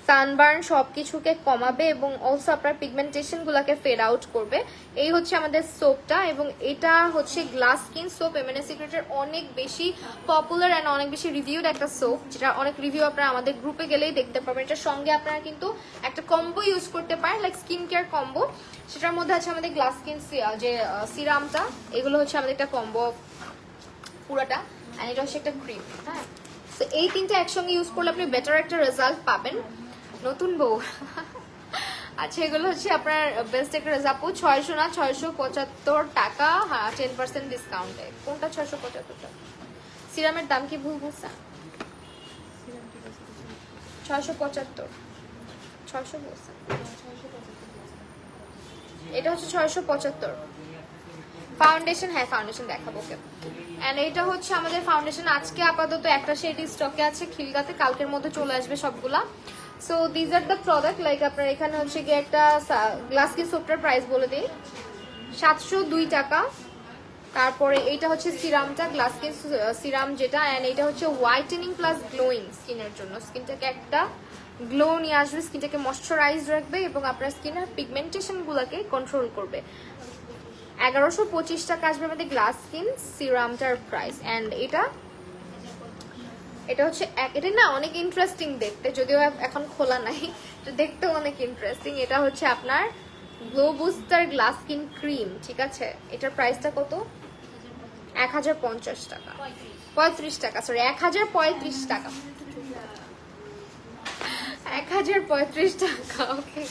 সানবার্ন সবকিছুকে কমাবে এবং অলসো আপনার পিগমেন্টেশন গুলাকে ফেড আউট করবে। এই হচ্ছে আমাদের সোপটা, এবং এটা হচ্ছে গ্লাস স্কিন সোপ, এমএনএ সিক্রেটের অনেক বেশি পপুলার অ্যান্ড অনেক বেশি রিভিউড একটা সোপ, যেটা অনেক রিভিউ আপনারা আমাদের গ্রুপে গেলেই দেখতে পাবেন। এটার সঙ্গে আপনারা কিন্তু একটা কম্বো ইউজ করতে পারেন, লাইক স্কিন কেয়ার কম্বো। সেটার মধ্যে আছে আমাদের গ্লাস স্কিন যে সিরামটা, এগুলো হচ্ছে আমাদের একটা কম্বো পুরোটা, অ্যান্ড এটা হচ্ছে একটা ক্রিম। হ্যাঁ, তো এই তিনটা একসঙ্গে ইউজ করলে আপনি বেটার একটা রেজাল্ট পাবেন। নতুন বউ আচ্ছা, এগুলো হচ্ছে আপনার বেস্ট একটা রেজাল্ট। 600 না 675 টাকা, হ্যাঁ 10% ডিসকাউন্টে। কোনটা 675 টাকা? সিরামের দাম কি ভুল বলছে? 675 600 বলছে, এটা হচ্ছে 675। ফাউন্ডেশন, হ্যাঁ ফাউন্ডেশন দেখাবো ওকে। এন্ড এটা হচ্ছে আমাদের ফাউন্ডেশন, আজকে আপাতত একটা শেড স্টকে আছে খিলগাতে, কালকের মধ্যে চলে আসবে সবগুলা। So these are the product, like আপনার এখানে হচ্ছে গিয়ে একটা গ্লাস স্কিন সোপটার প্রাইস বলে দিই, 702 টাকা। তারপরে এইটা হচ্ছে সিরামটা, গ্লাস স্কিন সিরাম যেটা, এন্ড এটা হচ্ছে হোয়াইটেনিং প্লাস গ্লোয়িং স্কিনের জন্য, স্কিনটাকে একটা গ্লো নিয়ে আসবে, স্কিনটাকে ময়শ্চারাইজ রাখবে এবং আপনার স্কিনের পিগমেন্টেশন গুলাকে কন্ট্রোল করবে। 1125 টাকা আসবে আমাদের গ্লাস স্কিন সিরামটার প্রাইস। অ্যান্ড এটা হচ্ছে এটা না অনেক ইন্টারেস্টিং দেখতে, যদিও এখন খোলা নাই, তো দেখতেও অনেক ইন্টারেস্টিং। এটা হচ্ছে আপনার glow booster glass skin cream, ঠিক আছে? এটার প্রাইসটা কত? 1050 টাকা, 35 টাকা, সরি 1035 টাকা, 1035 টাকা। ওকে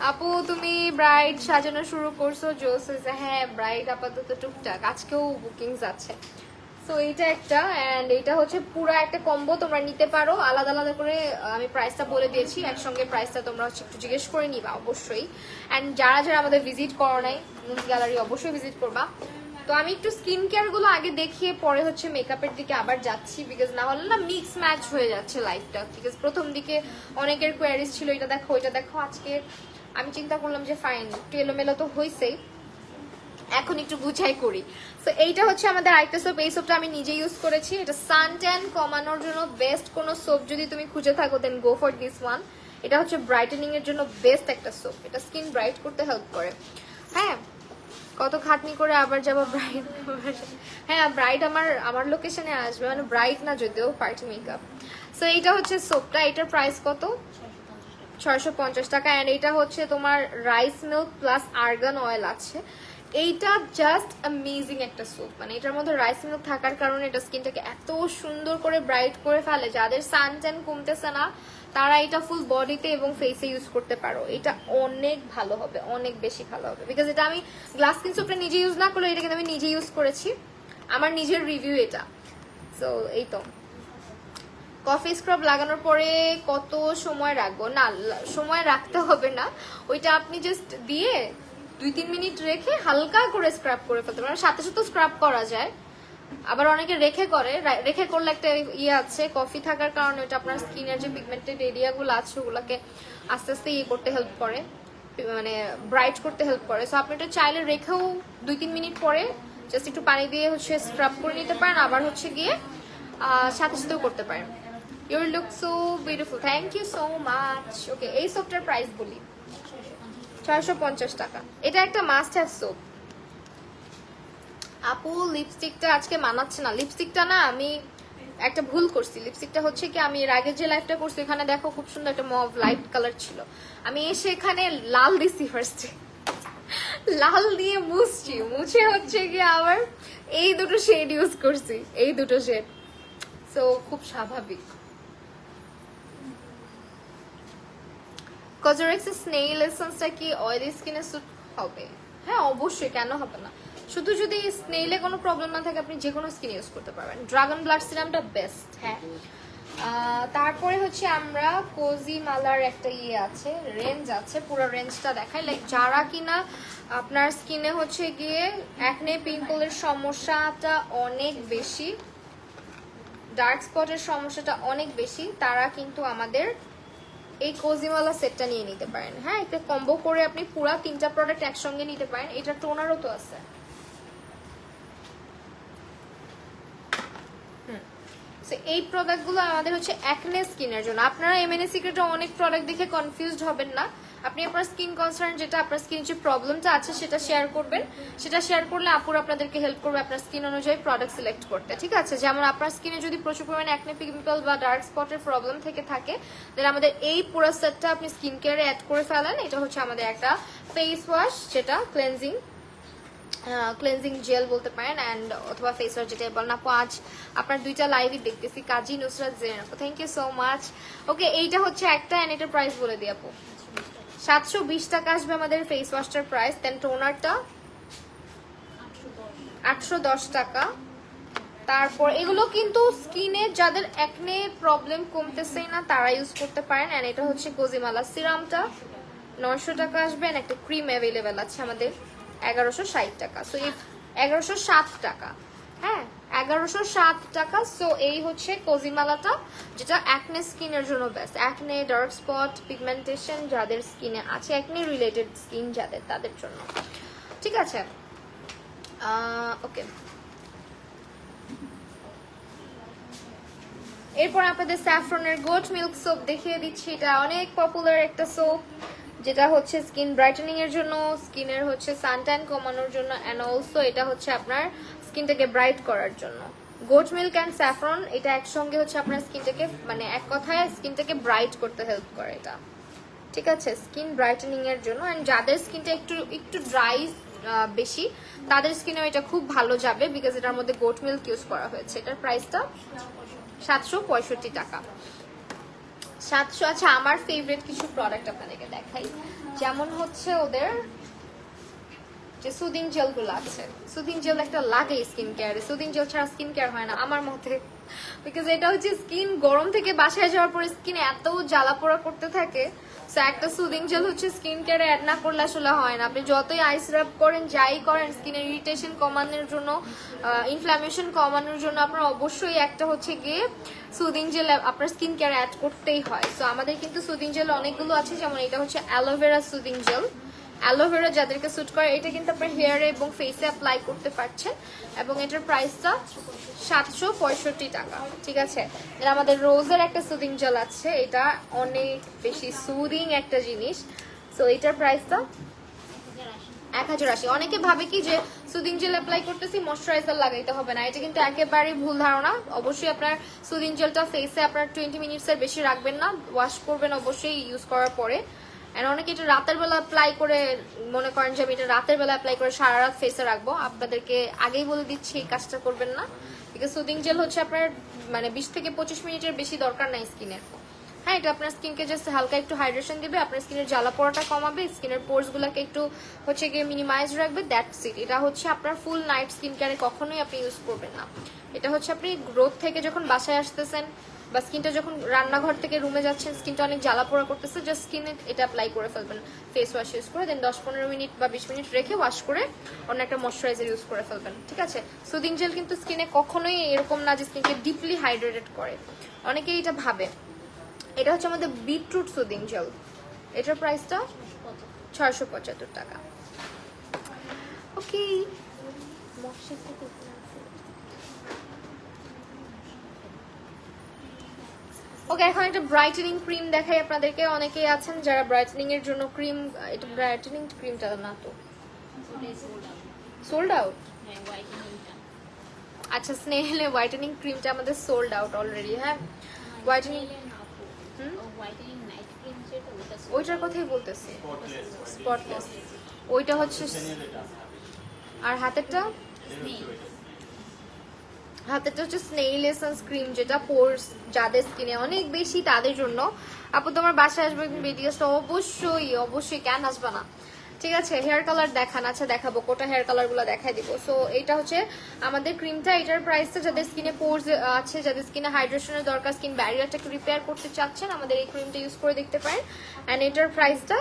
আপু, তুমি ব্রাইড সাজানো শুরু করছো, জোস হয়েছে। হ্যাঁ, ব্রাইড আপাতত টুকটাক, আজকেও বুকিংস আছে। সো এইটা একটা, অ্যান্ড এটা হচ্ছে পুরো একটা কম্বো, তোমরা নিতে পারো আলাদা আলাদা করে। আমি প্রাইসটা বলে দিয়েছি, একসঙ্গে প্রাইসটা তোমরা হচ্ছে একটু জিজ্ঞেস করে নিবা অবশ্যই। অ্যান্ড যারা যারা আমাদের ভিজিট করো নাই মুনস গ্যালারি, অবশ্যই ভিজিট করবা। তো আমি একটু স্কিন কেয়ার গুলো আগে দেখিয়ে পরে হচ্ছে মেকআপের দিকে আবার যাচ্ছি, বিকজ না হলে না মিক্স ম্যাচ হয়ে যাচ্ছে লাইফটা। বিকজ প্রথম দিকে অনেকের কোয়ারিজ ছিল, এটা দেখো ওইটা দেখো। আজকে আমি চিন্তা করলাম যে ফাইন, একটু এলোমেলো তো হয়েছেই, এখন একটু গুছাই করি। সো এইটা হচ্ছে আমাদের আরেকটা সোপ, এই সোপটা আমি নিজে ইউজ করেছি। এটা সান ট্যান কমানোর জন্য বেস্ট কোনো সোপ যদি তুমি খুঁজে থাকো, দেন গো ফর দিস ওয়ান। এটা হচ্ছে ব্রাইটেনিং এর জন্য বেস্ট একটা সোপ, এটা স্কিন ব্রাইট করতে হেল্প করে। হ্যাঁ, কত খাটনি করে আবার যাবো ব্রাইট। হ্যাঁ, ব্রাইট আমার লোকেশনে আসবে, মানে ব্রাইট না যদিও, পার্টি মেকআপ। সো এইটা হচ্ছে সোপটা, এটার প্রাইস কত? 650 টাকা। অ্যান্ড এটা হচ্ছে তোমার rice milk plus argan oil আছে। এইটা জাস্ট অ্যামেজিং একটা সোপ, মানে এটার মধ্যে রাইস মিল্ক থাকার কারণে এটা স্কিনটাকে এত সুন্দর করে ব্রাইট করে ফেলে। যাদের সান ট্যান কমতেছে না তারা এটা ফুল বডিতে এবং ফেসে ইউজ করতে পারো। এটা অনেক ভালো হবে, অনেক বেশি ভালো হবে, বিকজ এটা আমি গ্লাস স্কিন সোপটা নিজে ইউজ না করলে এটা কিন্তু আমি নিজে ইউজ করেছি, আমার নিজের রিভিউ এটা। সো এই তো কফি স্ক্রাব লাগানোর পরে কত সময় রাখবো? না, সময় রাখতে হবে না, ওইটা আপনি জাস্ট দিয়ে 2-3 মিনিট রেখে হালকা করে স্ক্রাব করে ফেলতে পারেন। সাথে সাথে স্ক্রাব করা যায়, আবার অনেকে রেখে করলে একটা ইয়ে আছে, কফি থাকার কারণে ওটা আপনার স্কিনের যে পিগমেন্টেড এরিয়াগুলো আছে ওগুলোকে আস্তে আস্তে ইয়ে করতে হেল্প করে, মানে ব্রাইট করতে হেল্প করে। সো আপনি এটা চাইলে রেখেও 2-3 মিনিট পরে জাস্ট একটু পানি দিয়ে হচ্ছে স্ক্রাব করে নিতে পারেন, আবার হচ্ছে গিয়ে সাথে সাথেও করতে পারেন। Your look so beautiful, thank you so much. Okay, এই সোপটার প্রাইস বলি, 650 টাকা। এটা একটা মাস্ট হ্যাভ সোপ। আপু লিপস্টিকটা আজকে মানাচ্ছে না। লিপস্টিকটা না আমি একটা ভুল করছি। লিপস্টিকটা হচ্ছে কি, আমি এর আগে যে লাইভটা করছি এখানে দেখো খুব সুন্দর একটা মভ লাইট কালার ছিল, আমি এসে এখানে লাল দিছি ফার্স্টে, লাল দিয়ে মুছে হচ্ছে কি আবার এই দুটো শেড ইউজ করছি, এই দুটো শেড। সো খুব স্বাভাবিক। কজরেক্সের স্নেইল এসেন্সটা কি অয়েলি স্কিনে স্যুট হবে? হ্যাঁ অবশ্যই, কেন হবে না। শুধু যদি স্নেইলে কোনো প্রবলেম না থাকে আপনি যে কোনো স্কিন ইউজ করতে পারবেন। ড্রাগন ব্লাড সিরামটা বেস্ট। হ্যাঁ, তারপরে হচ্ছে আমরা কোজি মালার একটা ইয়ে আছে, রেঞ্জ আছে, পুরো রেঞ্জটা দেখাই। লাইক যারা কিনা আপনার স্কিনে হচ্ছে গিয়ে অ্যাকনে পিম্পলের সমস্যাটা অনেক বেশি, ডার্ক স্পটের সমস্যাটা অনেক বেশি, তারা কিন্তু আমাদের এই কোজিমালা সেটটা নিয়ে নিতে পারেন। হ্যাঁ, একটা কম্বো করে আপনি পুরা 3টা প্রোডাক্ট একসঙ্গে নিতে পারেন। এটা টোনারও তো আছে। এই প্রোডাক্টগুলো আমাদের হচ্ছে অ্যাকনে স্কিনের জন্য। আপনারা এমএনএ সিক্রেটে অনেক প্রোডাক্ট দেখে কনফিউজড হবেন না। আপনি আপনার স্কিন কনসার্ন যেটা, আপনার স্কিনের যে প্রবলেমটা আছে সেটা শেয়ার করবেন। সেটা শেয়ার করলে আপুর আপনাদেরকে হেল্প করবে আপনার স্কিন অনুযায়ী প্রোডাক্ট সিলেক্ট করতে। ঠিক আছে, যেমন আপনার স্কিনে যদি প্রচুর পরিমাণে অ্যাকনে পিম্পল বা ডার্ক স্পটের প্রবলেম থেকে থাকে, তাহলে আমাদের এই পুরো সেটটা আপনি স্কিন কেয়ারে অ্যাড করে ফেলেন। এটা হচ্ছে আমাদের একটা ফেস ওয়াশ, যেটা ক্লেনজিং জেল বলতে পারেন, অ্যান্ড অথবা ফেস ওয়াশ যেটা বলেন। আপু আজ আপনার 2টা লাইভই দেখতেছি, কাজী নুসরাত জেন আপু, থ্যাংক ইউ সো মাচ। ওকে, এইটা হচ্ছে একটা, অ্যান্ড এটার প্রাইস বলে দিই আপু, 720 টাকা আসবে আমাদের ফেস ওয়াশটার প্রাইস। দেন টোনারটা 810 টাকা। তারপর এগুলো কিন্তু স্কিনে যাদের অ্যাকনে প্রবলেম কমতেছে না তারা ইউজ করতে পারেন। অ্যান্ড এটা হচ্ছে কোজিমালা সিরামটা 900 টাকা আসবে। একটা ক্রিম অ্যাভেলেবেল আছে আমাদের 1160 টাকা। সো এই 1107 টাকা, হ্যাঁ 1107 টাকা। সো এই হচ্ছে কোজিমালাটা, যেটা অ্যাকনে স্কিনের জন্য best. Acne, dark spot, pigmentation যাদের স্কিনে আছে, অ্যাকনে রিলেটেড স্কিন যাদের, তাদের জন্য। ঠিক আছে, ওকে। এরপর আপনাদের স্যাফরনের গোট মিল্ক সোপ দেখিয়ে দিচ্ছি। এটা অনেক পপুলার একটা সোপ, যেটা হচ্ছে স্কিন ব্রাইটেনিং এর জন্য, স্কিনের হচ্ছে সানট্যান কমানোর জন্য, অ্যান্ড অলসো এটা হচ্ছে আপনার স্কিনটাকে ব্রাইট করার জন্য। গোট মিল্ক অ্যান্ড স্যাফরন এটা একসঙ্গে হচ্ছে আপনার স্কিনটাকে, মানে এক কথায় স্কিনটাকে ব্রাইট করতে হেল্প করে এটা। ঠিক আছে, স্কিন ব্রাইটেনিং এর জন্য। অ্যান্ড যাদের স্কিনটা একটু ড্রাই বেশি, তাদের স্কিনেও এটা খুব ভালো যাবে, বিকজ এটার মধ্যে গোট মিল্ক ইউজ করা হয়েছে। এটার প্রাইসটা 765 টাকা। 700। আচ্ছা, আমার ফেভারিট কিছু প্রোডাক্ট আপনাদেরকে দেখাই, যেমন হচ্ছে ওদের যে সুদিং জেলগুলো আছে। সুদিং জেল একটা লাগে স্কিন কেয়ারে, সুদিং জেল ছাড়া স্কিন কেয়ার হয় না আমার মতে, বিকজ এটা হচ্ছে স্কিন গরম থেকে বাসায় যাওয়ার পরে স্কিন এত জ্বালা পোড়া করতে থাকে। সো একটা সুদিং জেল হচ্ছে স্কিন কেয়ারে অ্যাড না করলে আসলে হয় না। আপনি যতই আইস রাব করেন, যাই করেন, স্কিনের ইরিটেশন কমানোর জন্য, ইনফ্ল্যামেশন কমানোর জন্য আপনার অবশ্যই একটা হচ্ছে গিয়ে সুদিং জেল আপনার স্কিন কেয়ারে অ্যাড করতেই হয়। সো আমাদের কিন্তু সুদিং জেল অনেকগুলো আছে, যেমন এটা হচ্ছে অ্যালোভেরা সুদিং জেল, অ্যালোভেরা যাদেরকে স্যুট করে এটা কিন্তু আপনার হেয়ারে এবং ফেসে অ্যাপ্লাই করতে পারছেন এবং এটার প্রাইসটা 765 টাকা। ঠিক আছে, আমাদের রোজের একটা সুদিং জেল আছে, এটা অনেক বেশি সুদিং একটা জিনিস। সো এটার প্রাইসটা 1080। অনেকে ভাবে কি যে সুদিং জেল অ্যাপ্লাই করতেছি ময়শ্চারাইজার লাগাইতে হবে না, এটা কিন্তু একেবারেই ভুল ধারণা। অবশ্যই আপনার সুদিং জেলটা ফেসে আপনার 20 মিনিটসের বেশি রাখবেন না, ওয়াশ করবেন অবশ্যই ইউজ করার পরে। এন্ড অনেকে এটা রাতের বেলা অ্যাপ্লাই করে মনে করেন যে আমি এটা রাতের বেলা অ্যাপ্লাই করে সারা রাত ফেসে রাখবো, আপনাদেরকে আগেই বলে দিচ্ছি এই কাজটা করবেন না। বিকজ সুদিং জেল হচ্ছে আপনার মানে 20 থেকে 25 মিনিটের বেশি দরকার নাই স্কিনের। হ্যাঁ, এটা আপনার স্কিনকে জাস্ট হালকা একটু হাইড্রেশন দিবে, আপনার স্কিনের জ্বালা পোড়াটা কমাবে, স্কিনের পোর্স গুলাকে একটু হচ্ছে গিয়ে মিনিমাইজ রাখবে, দ্যাটস ইট। এটা হচ্ছে আপনার ফুল নাইট স্কিন কেয়ারে কখনোই আপনি ইউজ করবেন না। এটা হচ্ছে আপনি রোদ থেকে যখন বাসায় আসতেছেন বা স্কিনটা যখন রান্নাঘর থেকে রুমে যাচ্ছেন, স্কিনটা অনেক জ্বালা পোড়া করতেছে, জাস্ট স্কিনে এটা অ্যাপ্লাই করে ফেলবেন ফেস ওয়াশ ইউজ করে, দেন 10-15 মিনিট বা 20 মিনিট রেখে ওয়াশ করে অন্য একটা ময়শ্চারাইজার ইউজ করে ফেলবেন। ঠিক আছে, সুদিং জেল কিন্তু স্কিনে কখনোই এরকম না যে স্কিনকে ডিপলি হাইড্রেটেড করে, অনেকেই এটা ভাবে। এটা হচ্ছে আমাদের বিটরুট সুদিং জেল, এটার প্রাইসটা 675 টাকা। ওকে, ওকে, এখন একটা ব্রাইটেনিং ক্রিম দেখাই আপনাদেরকে। অনেকেই আছেন যারা ব্রাইটেনিং এর জন্য ক্রিম, এটা ব্রাইটেনিং ক্রিমটা না তো সোল্ড আউট। আচ্ছা, স্নেহেলে হোয়াইটেনিং ক্রিমটা আমাদের সোল্ড আউট অলরেডি। হ্যাঁ, হোয়াইটেনিং ওইটার কথাই বলতেছি, স্পটলেস ওইটা হচ্ছে। আর হাতেরটা হচ্ছে স্নেইল এসেন্স ক্রিম, যেটা পোর্স যাদের স্কিনে অনেক বেশি তাদের জন্য। আপু তোমার বাসায় আসবে ভিডিওসটা অবশ্যই কেন আসবে না। ঠিক আছে, হেয়ার কালার দেখান। আচ্ছা দেখাবো, কোটা হেয়ার কালার গুলো দেখাই দিব। সো এটা হচ্ছে আমাদের ক্রিমটা, এটার প্রাইসটা যাদের স্কিনে পোর্স আছে, যাদের স্কিনে হাইড্রেশনের দরকার, স্কিন ব্যারিয়ারটাকে রিপেয়ার করতে চাচ্ছেন, আমাদের এই ক্রিমটা ইউজ করে দেখতে পারেন। অ্যান্ড এটার প্রাইসটা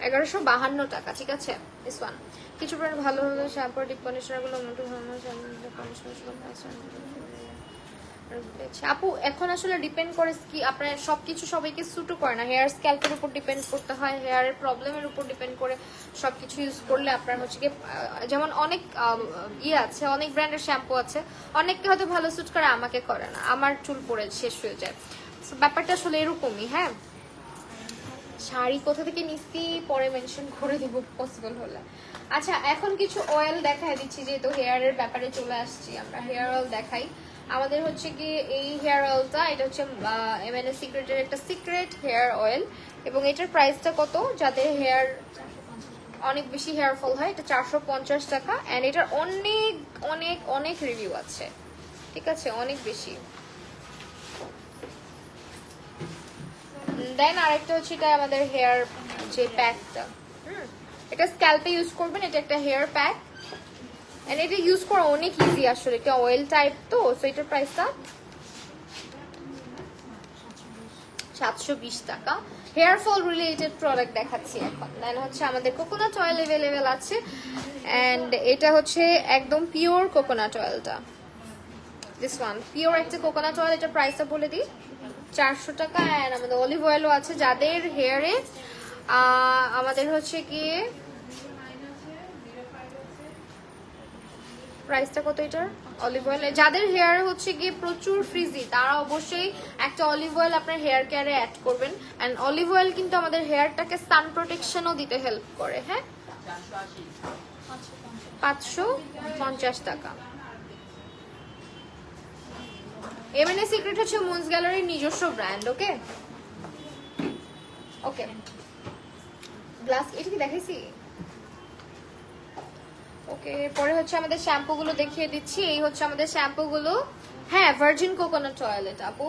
1152 টাকা। ঠিক আছে, দিস ওয়ান কিছু ব্র্যান্ড ভালো হলো শ্যাম্পু ডিপ কন্ডিশনার গুলো মোটু আপু এখন আসলে ডিপেন্ড করে কি আপনার সবকিছু সবাইকে স্যুটও করে না, হেয়ার স্ক্যাল্পের উপর ডিপেন্ড করতে হয়, হেয়ারের প্রবলেমের উপর ডিপেন্ড করে সবকিছু ইউজ করলে আপনার হচ্ছে কি, যেমন অনেক আছে, অনেক ব্র্যান্ডের শ্যাম্পু আছে, অনেককে হয়তো ভালো স্যুট করে, আমাকে করে না, আমার চুল পড়ে শেষ হয়ে যায়। ব্যাপারটা আসলে এরকমই। হ্যাঁ, শাড়ি কোথা থেকে নিচ্ছি পরে মেনশন করে দিব পসিবল হলে। আচ্ছা, এখন কিছু অয়েল দেখাই দিচ্ছি, যেহেতু হেয়ারের ব্যাপারে চলে আসছি, আমরা হেয়ার অয়েল দেখাই। আমাদের হচ্ছে কি এই হেয়ার অয়েলটা, এটা হচ্ছে এমএনএ সিক্রেটের একটা সিক্রেট হেয়ার অয়েল, এবং এটার প্রাইসটা কত, যাদের হেয়ার অনেক বেশি হেয়ার ফল হয়, এটা 450 টাকা। অ্যান্ড এটার অনেক অনেক অনেক রিভিউ আছে। ঠিক আছে, অনেক বেশি। দেন আরেকটা হচ্ছে এটা আমাদের হেয়ার যে প্যাকটা, এটা স্ক্যাল্পে ইউজ করবেন, এটা একটা হেয়ার প্যাক, এন্ড এটা ইউজ করা অনেক ইজি আসলে, এটা অয়েল টাইপ তো। সো এটার প্রাইসটা 720 টাকা। হেয়ার ফল রিলেটেড প্রোডাক্ট দেখাচ্ছি এখন। দেন হচ্ছে আমাদের কোকোনাট অয়েল অ্যাভেলেবেল আছে, এন্ড এটা হচ্ছে একদম পিওর কোকোনাট অয়েলটা, দিস ওয়ান পিওর একটা কোকোনাট অয়েল। এটার প্রাইসটা বলে দিই, 400 টাকা। অ্যান্ড আমাদের অলিভ অয়েলও আছে, যাদের হেয়ারে আমাদের হচ্ছে গিয়ে প্রাইসটা কত এটার অলিভ অয়েল, যাদের হেয়ার হচ্ছে গিয়ে প্রচুর ফ্রিজি, তারা অবশ্যই একটা অলিভ অয়েল আপনার হেয়ার কেয়ারে অ্যাড করবেন। অ্যান্ড অলিভ অয়েল কিন্তু আমাদের হেয়ারটাকে সান প্রোটেকশনও দিতে হেল্প করে। হ্যাঁ, 550 টাকা। এমএনএ সিক্রেট হচ্ছে মুনস গ্যালারির নিজস্ব ব্র্যান্ড। ওকে ওকে, গ্লাস এটা কি দেখাইছি? ওকে, পরে হচ্ছে আমাদের শ্যাম্পু গুলো দেখিয়ে দিচ্ছি। এই হচ্ছে আমাদের শ্যাম্পু গুলো। হ্যাঁ, ভার্জিন কোকোনাট অয়েল, এটা আপু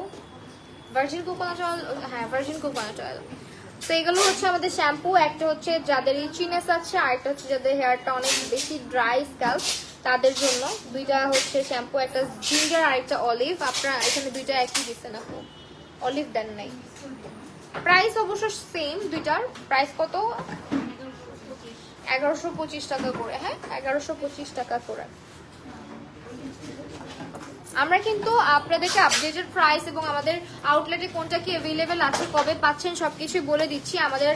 ভার্জিন কোকোনাট অয়েল। হ্যাঁ, ভার্জিন কোকোনাট অয়েল। তো এগুলো হচ্ছে আমাদের শ্যাম্পু। একটা হচ্ছে যাদের ইচিনেস আছে, আর একটা হচ্ছে যাদের হেয়ারটা অনেক বেশি ড্রাই স্ক্যাল্প তাদের জন্য। দুইটা হচ্ছে শ্যাম্পু, একটা জিঞ্জার আর একটা অলিভ। আপনারা এখানে দুইটা একই দিচ্ছেন, আপু অলিভ দেন নাই। প্রাইস অবশ্য সেম, দুইটার প্রাইস কত, 1125 টাকা করে। হ্যাঁ, 1125 টাকা করে। আমরা কিন্তু আপনাদেরকে আপডেটেড প্রাইস এবং আমাদের আউটলেটে কোনটা কি অ্যাভেলেবেল আছে, কবে পাচ্ছেন সবকিছুই বলে দিচ্ছি। আমাদের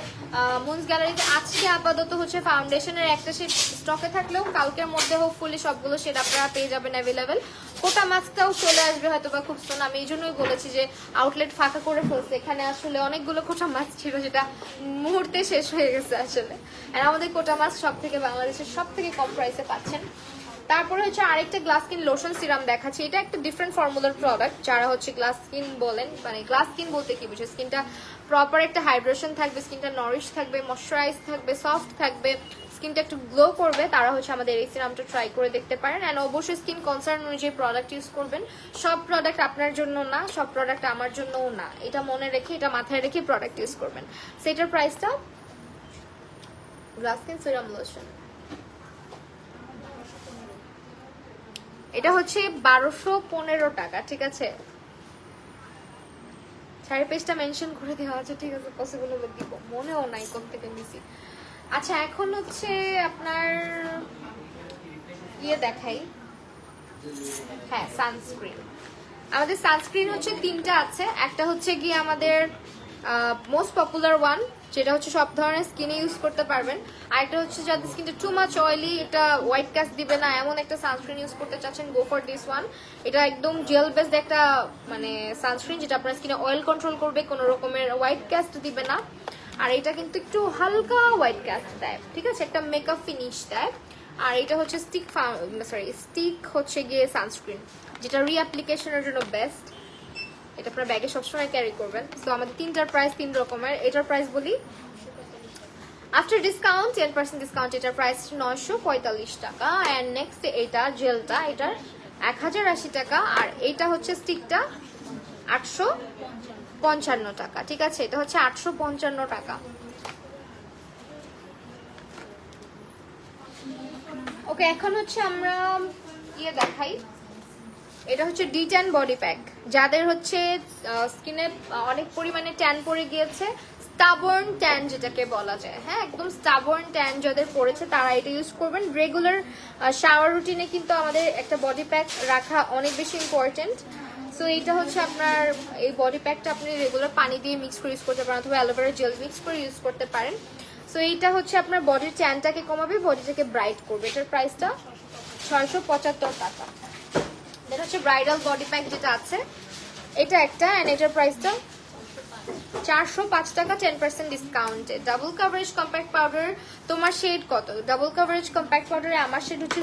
মুনস গ্যালারিতে আজকে আপাতত হচ্ছে ফাউন্ডেশনের একটা শেড স্টকে থাকলেও কালকের মধ্যে হোপফুলি সবগুলো শেড আপনারা পেয়ে যাবেন অ্যাভেলেবেল। কোটা মাস্কটাও চলে আসবে হয়তো বা খুব সুন। আমি এই জন্যই বলেছি যে আউটলেট ফাঁকা করে ফেলছে, এখানে আসলে অনেকগুলো কোটা মাস্ক ছিল যেটা মুহূর্তে শেষ হয়ে গেছে আসলে। আর আমাদের কোটা মাস্ক সব থেকে বাংলাদেশের সব থেকে কম প্রাইসে পাচ্ছেন। তারপরে হচ্ছে আরেকটা গ্লাস স্কিন লোশন সিরাম দেখাচ্ছি। এটা একটা ডিফারেন্ট ফর্মুলার প্রোডাক্ট। যারা হচ্ছে গ্লাস স্কিন বলেন, মানে গ্লাস স্কিন বলতে কি বুঝে, স্কিনটা প্রপার একটা হাইড্রেশন থাকবে, স্কিনটা নরিশ থাকবে, ময়শ্চারাইজ থাকবে, সফট থাকবে, স্কিনটা একটু গ্লো করবে, তারা হচ্ছে আমাদের এই সিরামটা ট্রাই করে দেখতে পারেন। অ্যান্ড অবশ্যই স্কিন কনসার্ন অনুযায়ী প্রোডাক্ট ইউজ করবেন। সব প্রোডাক্ট আপনার জন্য না, সব প্রোডাক্ট আমার জন্যও না, এটা মনে রেখে, এটা মাথায় রেখে প্রোডাক্ট ইউজ করবেন। সেটার প্রাইসটা গ্লাস স্কিন সিরাম লোশন এটা হচ্ছে 1215 টাকা, ঠিক আছে? শাড়ির পেজটা মেনশন করে দেওয়া আছে, ঠিক আছে? পসিবল হলে দিব, মনেও নাই কোন থেকে নিছি। আচ্ছা এখন হচ্ছে আপনার ইয়ে দেখাই, হ্যাঁ সানস্ক্রিন। আমাদের সানস্ক্রিন হচ্ছে তিনটা আছে। একটা হচ্ছে গিয়ে আমাদের মোস্ট পপুলার ওয়ান, যেটা হচ্ছে সব ধরনের স্কিনে ইউজ করতে পারবেন। আরেকটা হচ্ছে যাদের স্কিনটা টু মাচ অয়েলি, এটা হোয়াইট কাস্ট দিবে না এমন একটা সানস্ক্রিন ইউজ করতে চাচ্ছেন, গো ফর দিস ওয়ান। এটা একদম জেল বেসড একটা মানে সানস্ক্রিন, যেটা আপনার স্কিনে অয়েল কন্ট্রোল করবে, কোনো রকমের হোয়াইট কাস্ট দিবে না। আর এটা কিন্তু একটু হালকা হোয়াইট কাস্ট দেয়, ঠিক আছে? একটা মেকআপ ফিনিশ দেয়। আর এটা হচ্ছে স্টিক হচ্ছে গিয়ে সানস্ক্রিন, যেটা রিঅ্যাপ্লিকেশনের জন্য বেস্ট। এটা আপনার ব্যাগে সবসময় ক্যারি করবেন। তো আমাদের তিনটার প্রাইস তিন রকমের। এটার প্রাইস বলি আফটার ডিসকাউন্ট 10% ডিসকাউন্ট, এটার প্রাইস 945 টাকা। অ্যান্ড নেক্সট এটা জেলটা, এটার 1080 টাকা। আর এটা হচ্ছে স্টিকটা 855 টাকা, ঠিক আছে? এটা হচ্ছে 855 টাকা। ওকে, এখন হচ্ছে আমরা ইয়ে দেখাই। এটা হচ্ছে D10 বডি প্যাক। যাদের হচ্ছে স্কিনে অনেক পরিমাণে ট্যান পড়ে গিয়েছে, স্টাবর্ন ট্যান যেটাকে বলা যায়, হ্যাঁ একদম স্টাবর্ন ট্যান যাদের পড়েছে তারা এটা ইউজ করবেন। রেগুলার শাওয়ার রুটিনে কিন্তু আমাদের একটা বডি প্যাক রাখা অনেক বেশি ইম্পর্টেন্ট। সো এইটা হচ্ছে আপনার এই বডি প্যাকটা আপনি রেগুলার পানি দিয়ে মিক্স করে ইউজ করতে পারেন, অথবা অ্যালোভেরা জেল মিক্স করে ইউজ করতে পারেন। সো এইটা হচ্ছে আপনার বডির ট্যানটাকে কমাবে, বডিটাকে ব্রাইট করবে। এটার প্রাইসটা 675 টাকা। এটা হচ্ছে ব্রাইডাল বডি প্যাক যেটা আছে, এটা একটা। অ্যান্ড এটার প্রাইসটা 405 টাকা, 10% ডিসকাউন্টে। ডাবল কাভারেজ কম্প্যাক্ট পাউডার, তোমার শেড কত? ডাবল কাভারেজ কম্প্যাক্ট পাউডারে আমার শেড হচ্ছে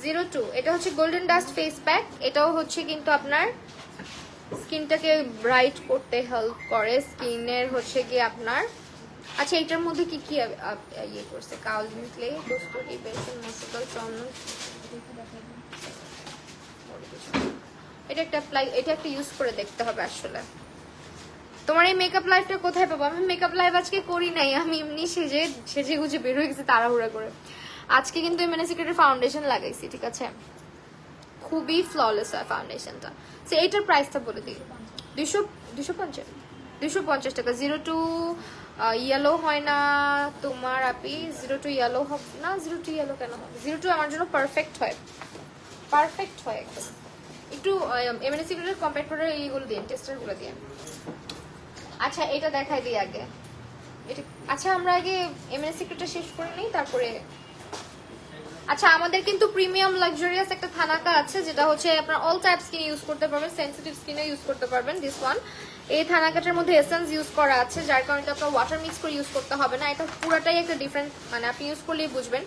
02। এটা হচ্ছে গোল্ডেন ডাস্ট ফেস প্যাক। এটাও হচ্ছে কিন্তু আপনার স্কিনটাকে ব্রাইট করতে হেল্প করে, স্কিনের হচ্ছে কি আপনার। আচ্ছা এটার মধ্যে কি কি ইয়ে করছে? কাউলিন ক্লে, কস্তুরি, বেসন, মসুদাল, চন্দন। এটা একটা ইউজ করে দেখতে হবে আসলে। তোমার এই মেকআপ লাইফটা কোথায় পাবো? আমি মেকআপ লাইভ আজকে করি নাই, আমি এমনি সেজে গুজে বের হয়ে গেছি তাড়াহুড়া করে। আজকে কিন্তু এমএনএ সিক্রেটের ফাউন্ডেশন লাগাইছি, ঠিক আছে? খুবই ফ্ললেস হয় ফাউন্ডেশনটা। সো এইটার প্রাইসটা বলে দিই 250 টাকা। 02 ইয়েলো হয় না তোমার আপি? 02 ইয়েলো হবে না? 02 ইয়েলো কেন হবে? 02 আমার জন্য পারফেক্ট হয় একদম। একটু এমএনএ সিক্রেটের কম্প্যাক্ট পাউডার এইগুলো দিয়ে, টেস্টারগুলো দিয়ে। আচ্ছা এটা দেখাই দিই আগে এটা। আচ্ছা আমরা আগে এমএনএ সিক্রেটটা শেষ করে নিই তারপরে। আচ্ছা আমাদের কিন্তু প্রিমিয়াম লাক্সারিয়াস একটা থানাকা আছে, যেটা হচ্ছে আপনার অল টাইপ স্কিনে ইউজ করতে পারবেন, সেনসিটিভ স্কিনে ইউজ করতে পারবেন। দিস ওয়ান, এই থানাকাটার মধ্যে এসেন্স ইউজ করা আছে, যার কারণে আপনার ওয়াটার মিক্স করে ইউজ করতে হবে না। এটা পুরোটাই একটা ডিফারেন্ট, মানে আপনি ইউজ করলেই বুঝবেন।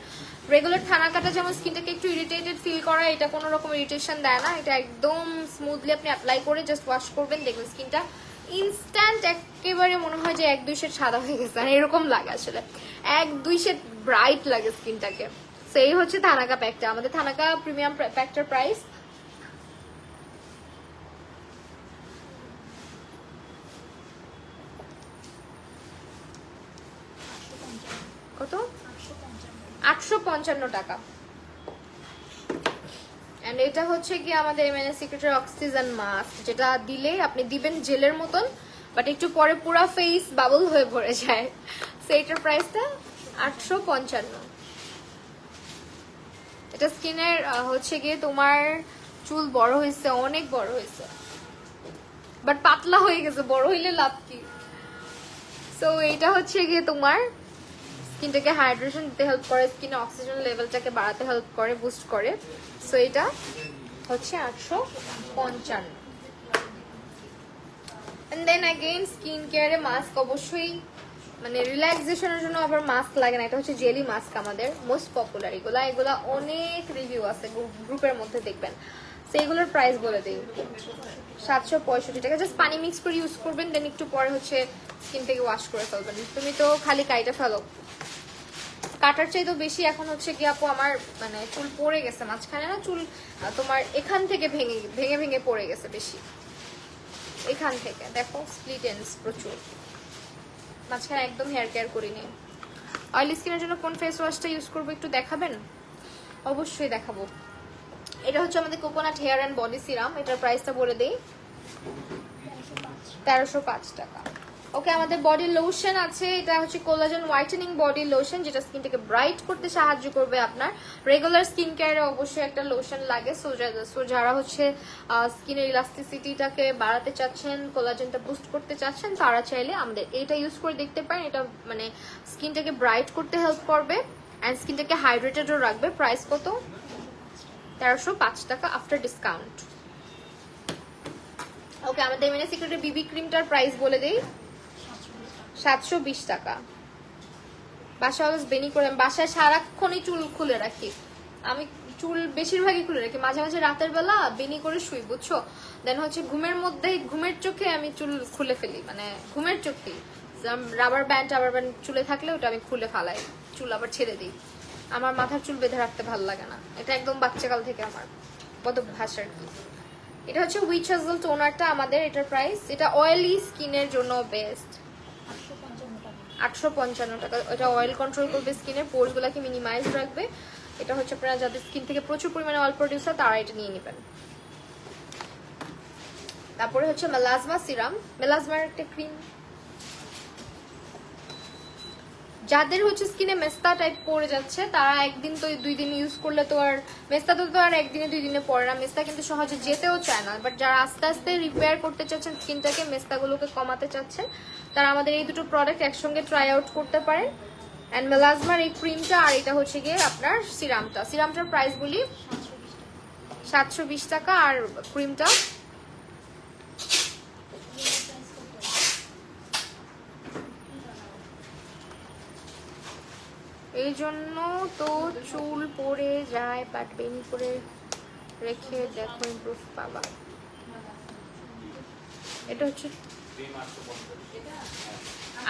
রেগুলার থানাকাটা যেমন স্কিনটাকে একটু ইরিটেটেড ফিল করা, এটা কোনো রকম ইরিটেশন দেয় না। এটা একদম স্মুথলি আপনি অ্যাপ্লাই করে জাস্ট ওয়াশ করবেন, দেখবেন স্কিনটা ইনস্ট্যান্ট একেবারে মনে হয় যে 1-2 শেড সাদা হয়ে গেছে, আর এরকম লাগে আসলে। 1-2 শেড ব্রাইট লাগে স্কিনটাকে। সেই হচ্ছে থানাকা প্যাকটা। আমাদের থানাকা প্রিমিয়াম প্যাকটার প্রাইস কত? 855 টাকা। এন্ড এটা হচ্ছে কি আমাদের এমএনএ সিক্রেটের অক্সিজেন মাস্ক, যেটা দিলে আপনি দিবেন জেলের মতন, বাট একটু পরে পুরো ফেস বাবল হয়ে পড়ে যায়। সেইটার প্রাইসটা 855। এটা স্কিনের হচ্ছে গিয়ে তোমার চুল বড় হয়েছে, অনেক বড় হয়েছে, বাট পাতলা হয়ে গেছে, বড় হইলে লাভ কি। সো এটা হচ্ছে গিয়ে তোমার স্কিনটাকে হাইড্রেশন দিতে হেল্প করে, স্কিনে অক্সিজেন লেভেলটাকে বাড়াতে হেল্প করে, বুস্ট করে। সো এটা হচ্ছে 855। এন্ড দেন अगेन স্কিন কেয়ারে মাস্ক অবশ্যই, মানে রিল্যাক্সেশনের জন্য আবার মাস্ক লাগে না। এটা হচ্ছে জেলি মাস্ক, আমাদের মোস্ট পপুলার। এগুলা অনেক রিভিউ আছে গ্রুপের মধ্যে, দেখবেন। তো এগুলোর প্রাইস বলে দিই, 765 টাকা। জাস্ট পানি মিক্স করে ইউজ করবেন, দেন একটু পরে হচ্ছে স্কিন থেকে ওয়াশ করে ফেলবেন। তুমি তো খালি কাইটা ফেলো, কাটার চাইতেও বেশি এখন হচ্ছে কি আপু আমার মানে চুল পড়ে গেছে মাঝখানে না, চুল তোমার এখান থেকে ভেঙে ভেঙে ভেঙে পড়ে গেছে বেশি, এখান থেকে দেখো স্প্লিট এন্ডস প্রচুর, মাঝখানে একদম হেয়ার কেয়ার করিনি। অয়েলি স্কিনের জন্য কোন ফেস ওয়াশটা ইউজ করবো একটু দেখাবেন? অবশ্যই দেখাবো। এটা হচ্ছে আমাদের coconut hair and body serum, এটার প্রাইসটা বলে দিই, 1305 টাকা। ওকে, আমাদের বডি লোশন আছে, এটা হচ্ছে কোলাজেন হোয়াইটেনিং বডি লোশন, যেটা স্কিনটাকে ব্রাইট করতে সাহায্য করবে। আপনার রেগুলার স্কিন কেয়ারে অবশ্যই একটা লোশন লাগে। সো যারা হচ্ছে স্কিনের ইলাস্টিসিটিটাকে বাড়াতে চাচ্ছেন, কোলাজেনটা বুস্ট করতে চাচ্ছেন, তারা চাইলে আমাদের এটা ইউজ করে দেখতে পারেন। এটা মানে স্কিনটাকে ব্রাইট করতে হেল্প করবে অ্যান্ড স্কিনটাকে হাইড্রেটেডও রাখবে। প্রাইস কত? 1305 টাকা আফটার ডিসকাউন্ট। ওকে, আমাদের এমএনএ সিক্রেটের বিবি ক্রিমটার প্রাইস বলে দেই, 720 টাকা। বাসায় অলওয়েজ বেনি করে, বাসায় সারাক্ষণই চুল খুলে রাখি আমি, চুল বেশিরভাগই খুলে রাখি, মাঝে মাঝে রাতের বেলা বেনি করে শুই, বুঝছো। দেন হচ্ছে ঘুমের মধ্যে, ঘুমের চোখে আমি চুল খুলে ফেলি, মানে ঘুমের চোখেই রাবার ব্যান্ড চুলে থাকলে ওটা আমি খুলে ফেলাই, চুল আবার ছেড়ে দিই। আমার মাথার চুল বেঁধে রাখতে ভালো লাগে না, এটা একদম বাচ্চাকাল থেকে আমার কত ভাষার কি। এটা হচ্ছে উইচ হাজল টোনারটা আমাদের, এটার প্রাইস, এটা অয়েলি স্কিনের জন্য বেস্ট, 855 টাকা। এটা অয়েল কন্ট্রোল করবে স্কিনের পোর্স গুলাকে মিনিমাইজ রাখবে। এটা হচ্ছে আপনারা যাদের স্কিন থেকে প্রচুর পরিমাণে অয়েল প্রডিউস হয় তারা এটা নিয়ে নেবেন। তারপরে হচ্ছে মেলাজমা সিরাম, মেলাজমার একটা ক্রিম, যাদের হচ্ছে স্কিনে মেস্তা টাইপ পড়ে যাচ্ছে তারা একদিন তো 2 দিন ইউজ করলে তো আর মেস্তা তো আর একদিনে 2 দিনে পড়ে না, মেস্তা কিন্তু সহজে যেতেও চায় না। বাট যারা আস্তে আস্তে রিপেয়ার করতে চাচ্ছেন স্কিনটাকে, মেস্তাগুলোকে কমাতে চাচ্ছেন, তারা আমাদের এই দুটো প্রোডাক্ট একসঙ্গে ট্রাই আউট করতে পারেন। অ্যান্ড মেলাজমার এই ক্রিমটা আর এটা হচ্ছে গিয়ে আপনার সিরামটার প্রাইস বলি 720 টাকা, আর ক্রিমটা এই জন্য তো চুল পড়ে যায়, বাট বেনি করে রেখে দেখো ইমপ্রুভ পাবা। এটা হচ্ছে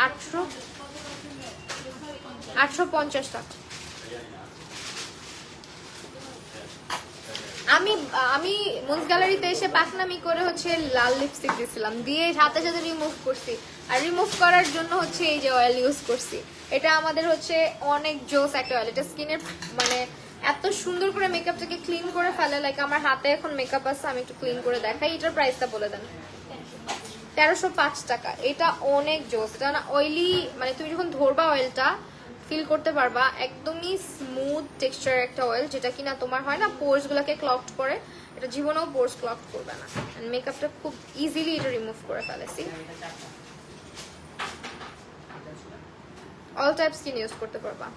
850 টাকা। আমি মুন্স গ্যালারিতে এসে পাকনামি করে হচ্ছে লাল লিপস্টিক দিয়েছিলাম, দিয়ে সাথে সাথে রিমুভ করছি, আর রিমুভ করার জন্য হচ্ছে এই যে অয়েল ইউজ করছি। এটা আমাদের হচ্ছে অনেক জোস একটা অয়েল, এটা স্কিনের মানে এত সুন্দর করে মেকআপটাকে ক্লিন করে ফেলে। লাইক আমার হাতে এখন মেকআপ আছে, আমি একটু ক্লিন করে দেখাই। এটার প্রাইসটা বলে দেন, 1305 টাকা। এটা অনেক জোস, এটা না অয়েলি, মানে তুমি যখন ধরবা অয়েলটা ফিল করতে পারবা একদমই স্মুথ টেক্সচার একটা অয়েল, যেটা কিনা তোমার হয় না পোর্স গুলাকে ক্লগড করে, এটা জীবনেও পোর্স ক্লগড করবে না। এন্ড মেকআপটা খুব ইজিলি এটা রিমুভ করে ফেলেছি। অল টাইপ স্কিন ইউজ করতে পারবা,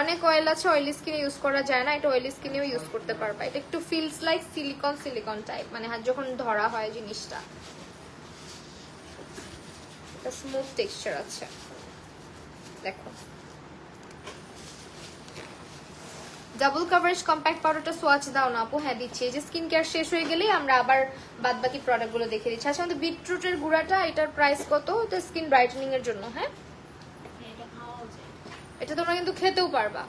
অনেক অয়েল আছে অয়েলি স্কিনে ইউজ করা যায় না, এটা অয়েলি স্কিনেও ইউজ করতে পারবা। এটা একটু ফিলস লাইক সিলিকন টাইপ, মানে যখন ধরা হয় জিনিসটা, এটা স্মুথ টেক্সচার আছে। দেখো ডাবল কভারেজ কম্প্যাক্ট পাউডারটা সোয়াচ দাও না আপু? হ্যাঁ দিচ্ছি, এই যে স্কিন কেয়ার শেষ হয়ে গেলেই আমরা আবার বাদ বাকি প্রোডাক্টগুলো দেখে দিচ্ছি। আচ্ছা, আমাদের বিটরুটের গুঁড়াটা, এটার প্রাইস কত? এটা স্কিন ব্রাইটেনিং এর জন্য। হ্যাঁ, এটা তোমরা কিন্তু খেতেও পারবা,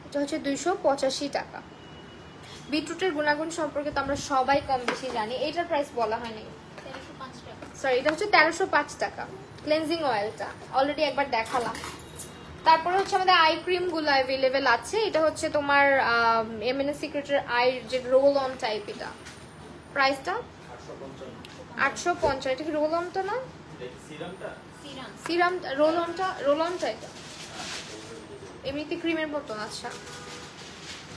এটা হচ্ছে 285 টাকা। বিটরুটের গুণাগুণ সম্পর্কে তো আমরা সবাই কম বেশি জানি, এটার প্রাইস বলা হয় নাই, সরি এটা হচ্ছে 1305 টাকা। ক্লেনজিং অয়েলটা অলরেডি একবার দেখালাম। তারপরে হচ্ছে আমাদের আই ক্রিম গুলো অ্যাভেলেবেল আছে, এটা হচ্ছে তোমার এমএনএস সিক্রেটের আই যে রোল অন টাইপ, এটা প্রাইসটা 850। এটা কি রোল অনটা না? সিরাম রোল অনটা এটা এমনিতে ক্রিমের মতন। আচ্ছা,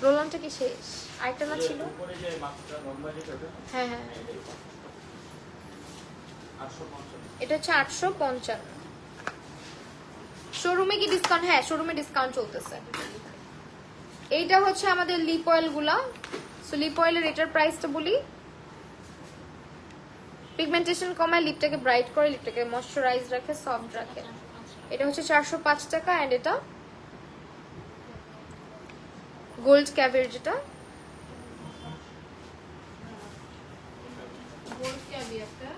রোলনটা কি শেষ? আরেকটা না ছিল? হ্যাঁ হ্যাঁ, এটা হচ্ছে 855। শোরুমে কি ডিসকাউন্ট? হ্যাঁ শোরুমে ডিসকাউন্ট চলতেছে। এইটা হচ্ছে আমাদের লিপ অয়েল গুলা। সো লিপ অয়েলের এটার প্রাইসটা বলি। পিগমেন্টেশন কমায়, লিপটাকে ব্রাইট করে, লিপটাকে ময়শ্চারাইজ রাখে, সফট রাখে। এটা হচ্ছে 405 টাকা। এন্ড এটা গোল্ড ক্যাভিয়ার, যেটা গোল্ড ক্যাভিয়ারটা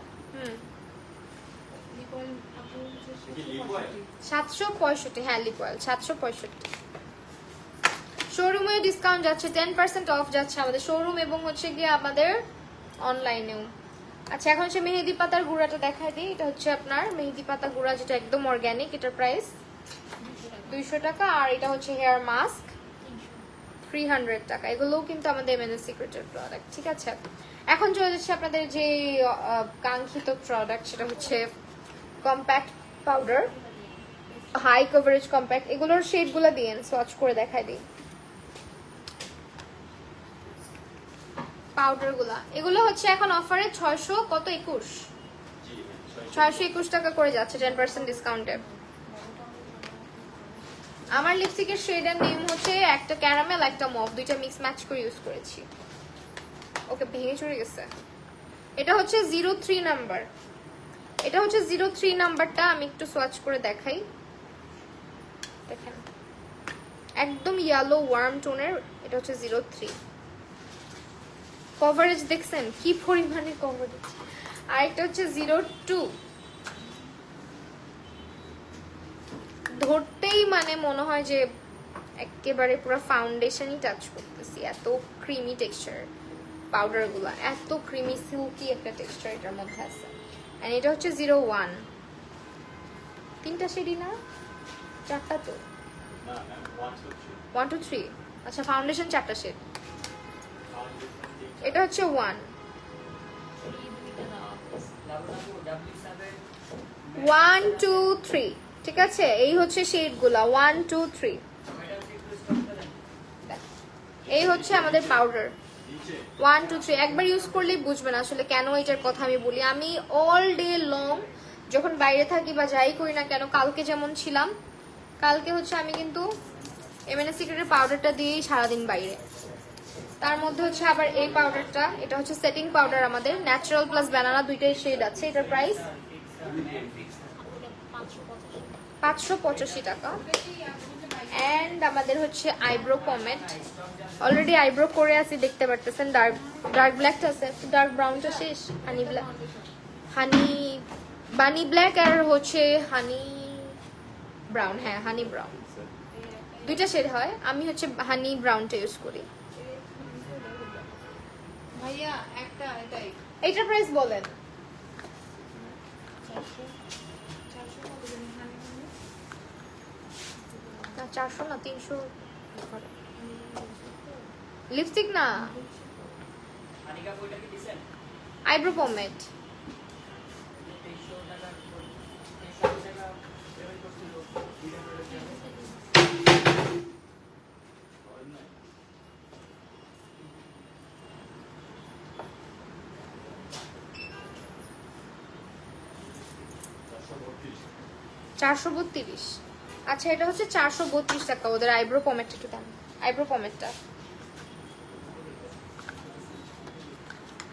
লিপ অয়েল আপু 765। হ্যাঁ লিপ অয়েল 765। শোরুমে ডিসকাউন্ট যাচ্ছে, 10% অফ যাচ্ছে আমাদের শোরুম এবং হচ্ছে গিয়ে আমাদের অনলাইনেও। আচ্ছা এখন হচ্ছে মেহেদি পাতার গুঁড়াটা দেখাই দিই। এটা হচ্ছে আপনার মেহেদি পাতা গুঁড়া, যেটা একদম অর্গ্যানিক। এটার প্রাইস 200 টাকা। আর এটা হচ্ছে হেয়ার মাস্ক 300 টাকা। এগুলোও কিন্তু আমাদের এমএনএস সিক্রেটের প্রোডাক্ট, ঠিক আছে। এখন চলে যাচ্ছে আপনাদের যে কাঙ্ক্ষিত প্রোডাক্ট, সেটা হচ্ছে compact powder, high coverage compact. এগুলোর শেডগুলো দিয়ে সোয়াচ করে দেখাই দিই। পাউডার গুলা এগুলো হচ্ছে এখন অফারে 621 টাকা করে যাচ্ছে 10% ডিসকাউন্টে। আমার লিপস্টিকের শেড এন্ড নেম হচ্ছে একটা ক্যারামেল, একটা মভ, দুইটা মিক্স ম্যাচ করে ইউজ করেছি। ওকে ভেঙে চড়ে গেছে। এটা হচ্ছে 03 নাম্বার। এটা হচ্ছে 03 নাম্বারটা। আমি একটু সোয়াচ করে দেখাই, দেখেন একদম ইয়েলো ওয়ার্ম টোনের। এটা হচ্ছে 03। কভারেজ দেখছেন কি পরিমাণে কভারেজ। আর একটা হচ্ছে 02। ধরতেই মানে মনে হয় যে একেবারে পুরো ফাউন্ডেশনই টাচ করতেছি, এত ক্রিমি টেক্সচার। পাউডার গুলা এত ক্রিমি সিল্কি একটা টেক্সচার এটার মধ্যে আছে। এন্ড এটা হচ্ছে 01। তিনটা শেডই না, চারটা তো? 1 2 3। আচ্ছা ফাউন্ডেশন চারটা শেড। এটা হচ্ছে 1 1 2 3, ঠিক আছে। এই হচ্ছে শেড গুলা 1 2 3। এই হচ্ছে আমাদের পাউডার 1 2 3। একবার ইউজ করলেই বুঝবেন আসলে কেন এটার কথা আমি বলি। আমি অল ডে লং যখন বাইরে থাকি বা যাই করি না কেন, কালকে যেমন ছিলাম, কালকে হচ্ছে আমি কিন্তু এমএনএস সিক্রেটের পাউডারটা দিয়েই সারাদিন বাইরে। তার মধ্যে হচ্ছে আবার এই পাউডারটা, এটা হচ্ছে সেটিং পাউডার আমাদের, ন্যাচারাল প্লাস ব্যানানা, দুইটাই শেড আছে। এটার প্রাইস 585 টাকা। এন্ড আমাদের হচ্ছে আইব্রো পমেড। অলরেডি আইব্রো করে আছি, দেখতে পারতেছেন। ডার্ক ব্ল্যাকটা আছে, ডার্ক ব্রাউনটা শেষ। বানি ব্ল্যাক আর হচ্ছে হানি ব্রাউন। হ্যাঁ হানি ব্রাউন, দুইটা শেড হয়। আমি হচ্ছে হানি ব্রাউনটা ইউজ করি। ভাইয়া একটা এটাই এইটার প্রাইস বলেন। 400 না 300। লিপস্টিক না, আইব্রো পমেড। চারশো 32। আচ্ছা এটা হচ্ছে 432 টাকা। ওদের আইব্রো পমেডটা একটু দাম, আইব্রো পমেডটা।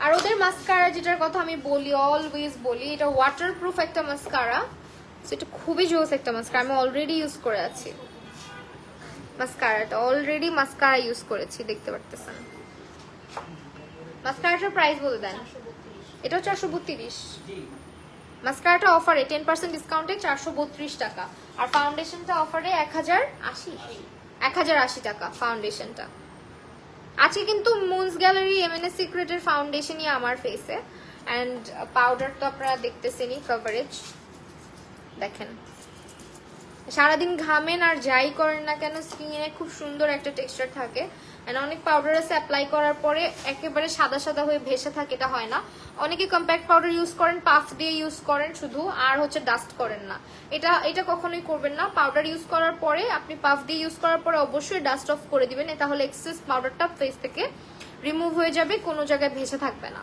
আর ওদের মাস্কারা, যেটার কথা আমি বলি, অলওয়েজ বলি, এটা ওয়াটারপ্রুফ একটা মাস্কারা। সেটা খুবই জোস একটা মাস্কারা। আমি অলরেডি ইউজ করে আছি মাস্কারাটা, অলরেডি মাস্কারা ইউজ করেছি, দেখতে পারতেছেন। মাস্কারাটার প্রাইস বলে দেন। এটাও 432। মাস্কারাটা অফারে 10% ডিসকাউন্টে 432 টাকা। আর ফাউন্ডেশনটা অফারে 1080 টাকা ফাউন্ডেশনটা। আজকে কিন্তু মুনস গ্যালারি এমএনএস সিক্রেটের ফাউন্ডেশনই আমার ফেসে। অ্যান্ড পাউডার তো আপনারা দেখতেছেনই, কভারেজ দেখেন। সারাদিন ঘামেন আর যাই করেন না কেন, স্কিনে খুব সুন্দর একটা টেক্সচার থাকে। এন্ড অনেক পাউডার আছে অ্যাপ্লাই করার পরে একেবারে সাদা সাদা হয়ে ভেসে থাকে, এটা হয় না। অনেকে কম্প্যাক্ট পাউডার ইউজ করেন, পাফ দিয়ে ইউজ করেন শুধু, আর হচ্ছে ডাস্ট করেন না। এটা কখনোই করবেন না। পাউডার ইউজ করার পরে আপনি পাফ দিয়ে ইউজ করার পরে অবশ্যই ডাস্ট অফ করে দিবেন, তাহলে এক্সেস পাউডারটা ফেস থেকে রিমুভ হয়ে যাবে, কোনো জায়গায় ভেসে থাকবে না।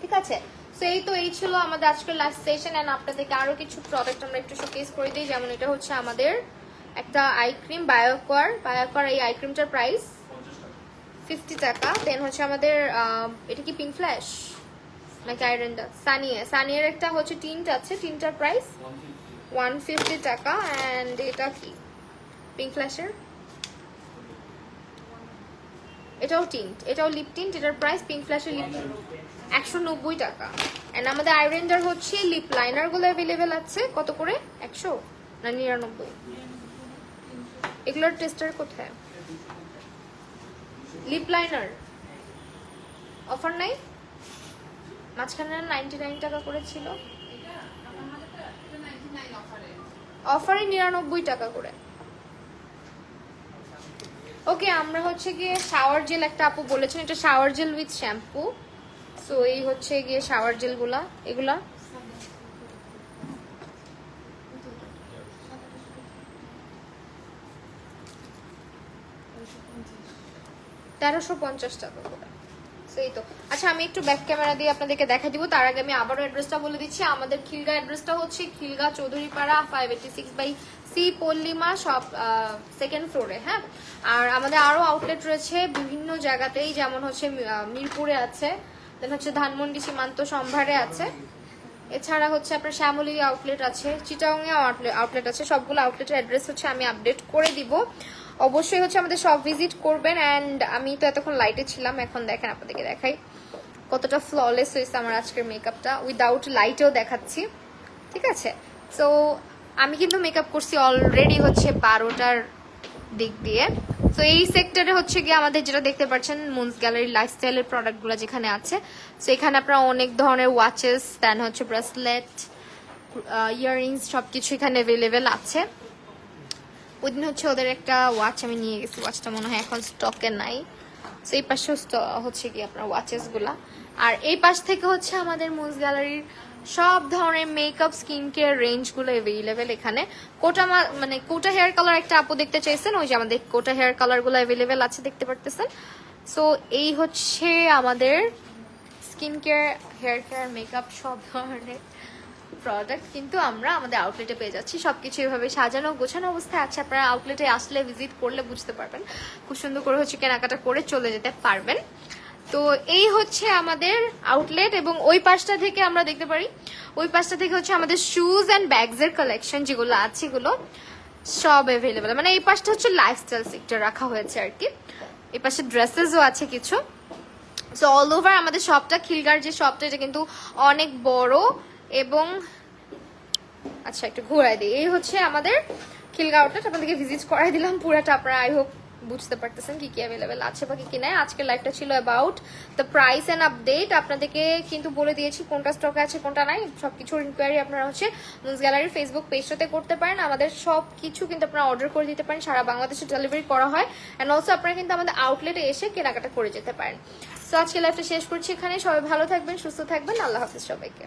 ঠিক আছে, সো এই ছিল আমাদের আজকের লাস্ট সেশন। এন্ড আপনাদেরকে আরো কিছু প্রোডাক্ট আমরা একটু শোকেস করে দিই। যেমন এটা হচ্ছে আমাদের একটা আই ক্রিম বায়োকোয়ার। এই আই ক্রিমটার প্রাইস 50 টাকা। দেন হচ্ছে আমাদের এটা কি পিঙ্ক ফ্ল্যাশ নাকি আইরেন্ডা, সানিয়ার একটা হচ্ছে টিন্ট আছে, টিন্টার প্রাইস 150 টাকা। অ্যান্ড এটা কি পিঙ্ক ফ্ল্যাশের, এটাও টিন্ট, এটাও লিপ টিন্ট, এটার প্রাইস পিঙ্ক ফ্ল্যাশের লিপ টিন্ট 190 টাকা। এন্ড আমাদের আইরেন্ডার হচ্ছে লিপ লাইনার গুলো অ্যাভেলেবেল আছে কত করে, 100 না 99? এগুলোর টেস্টার কোথায়? লিপ লাইনার অফার নাই, মাঝখানে 99 টাকা করে ছিল, অফারে 99 টাকা করে। ওকে, আমরা হচ্ছে গিয়ে শাওয়ার জেল, একটা আপু বলেছেন এটা shower gel with shampoo. So এই হচ্ছে গিয়ে শাওয়ার জেল গুলা, এগুলা 1350 টাকা করে। সেই তো। আচ্ছা, আমি একটু ব্যাক ক্যামেরা দিয়ে আপনাদেরকে দেখা দিব। তার আগে আমি আবারও অ্যাড্রেসটা বলে দিচ্ছি। আমাদের খিলগা অ্যাড্রেসটা হচ্ছে Khilgaon Chowdhurypara 586/C Pallima shop, second ফ্লোরে। হ্যাঁ, আর আমাদের আরো আউটলেট রয়েছে বিভিন্ন জায়গাতেই, যেমন হচ্ছে মিরপুরে আছে, দেন হচ্ছে ধানমন্ডি সীমান্ত সম্ভারে আছে, এছাড়া হচ্ছে আপনার শ্যামলী আউটলেট আছে, চিটাগাং আউটলেট আছে। সবগুলো আউটলেটের অ্যাড্রেস হচ্ছে আমি আপডেট করে দিব। অবশ্যই হচ্ছে আমাদের সব ভিজিট করবেন। অ্যান্ড আমি তো এতক্ষণ লাইটে ছিলাম, এখন দেখেন আপনাদেরকে দেখাই কতটা ফ্ললেস হয়েছে আমার আজকের মেকআপটা, উইদাউট লাইটেও দেখাচ্ছি। ঠিক আছে, সো আমি কিন্তু মেকআপ করছি অলরেডি হচ্ছে 12টার দিক দিয়ে। তো এই সেক্টরে হচ্ছে গিয়ে আমাদের যেটা দেখতে পাচ্ছেন মুনস গ্যালারি লাইফস্টাইলের প্রোডাক্টগুলো যেখানে আছে। সো এখানে আপনারা অনেক ধরনের ওয়াচেস, দেন হচ্ছে ব্রেসলেট, ইয়াররিংস সবকিছু এখানে অ্যাভেলেবেল আছে। ওই দিন হচ্ছে ওদের একটা ওয়াচ আমি নিয়ে গেছি, ওয়াচটা মনে হয় এখন স্টকে নাই। সো এই পাশে হচ্ছে কি আপনার ওয়াচেস গুলা, আর এই পাশ থেকে হচ্ছে আমাদের মুনস গ্যালারির সব ধরনের মেকআপ স্কিন কেয়ার রেঞ্জ গুলো অ্যাভেলেবেল এখানে। মানে কোটা হেয়ার কালার একটা আপু দেখতে চাইছেন, ওই যে আমাদের কোটা হেয়ার কালার গুলো অ্যাভেলেবেল আছে, দেখতে পারতেছেন। সো এই হচ্ছে আমাদের skin care, hair care, makeup সব ধরনের প্রোডাক্ট কিন্তু আমরা আমাদের আউটলেটে পেয়ে যাচ্ছি। সবকিছু এভাবে সাজানো গোছানো অবস্থায় আছে, আপনারা আউটলেটে আসলে ভিজিট করলে বুঝতে পারবেন, খুব সুন্দর করে হচ্ছে কেনাকাটা করে চলে যেতে পারবেন। তো এই হচ্ছে আমাদের আউটলেট, এবং ওই পাশটা থেকে আমরা দেখতে পারি, ওই পাশটা থেকে হচ্ছে আমাদের শুজ অ্যান্ড ব্যাগস এর কালেকশন যেগুলো আছে এগুলো সব অ্যাভেলেবেল। মানে এই পাশটা হচ্ছে লাইফস্টাইল সেক্টর রাখা হয়েছে আর কি, এই পাশে ড্রেসেসও আছে কিছু। সো অল ওভার আমাদের শপটা, খিলগার যে শপটা, এটা কিন্তু অনেক বড়। এবং আচ্ছা, একটু ঘোরাই দিই, এই হচ্ছে আমাদের খিলগা আউটলেট, আপনাদেরকে ভিজিট করাই দিলাম পুরাটা। আপনারা আই হোপ বুঝতে পারতেছেন কি কি অ্যাভেলেবেল আছে বা কি কি নাই। আজকের লাইভটা ছিল about the price and update. আপনাদেরকে কিন্তু বলে দিয়েছি কোনটা স্টকে আছে কোনটা নাই, সবকিছুর ইনকোয়ারি আপনারা হচ্ছে মুনস গ্যালারির ফেসবুক পেজটাতে করতে পারেন। আমাদের সব কিছু কিন্তু আপনারা অর্ডার করে দিতে পারেন, সারা বাংলাদেশে ডেলিভারি করা হয়। অ্যান্ড অলসো আপনারা কিন্তু আমাদের আউটলেটে এসে কেনাকাটা করে যেতে পারেন। সো আজকে লাইভটা শেষ করছি এখানে। সবাই ভালো থাকবেন, সুস্থ থাকবেন, আল্লাহ হাফিজ সবাইকে।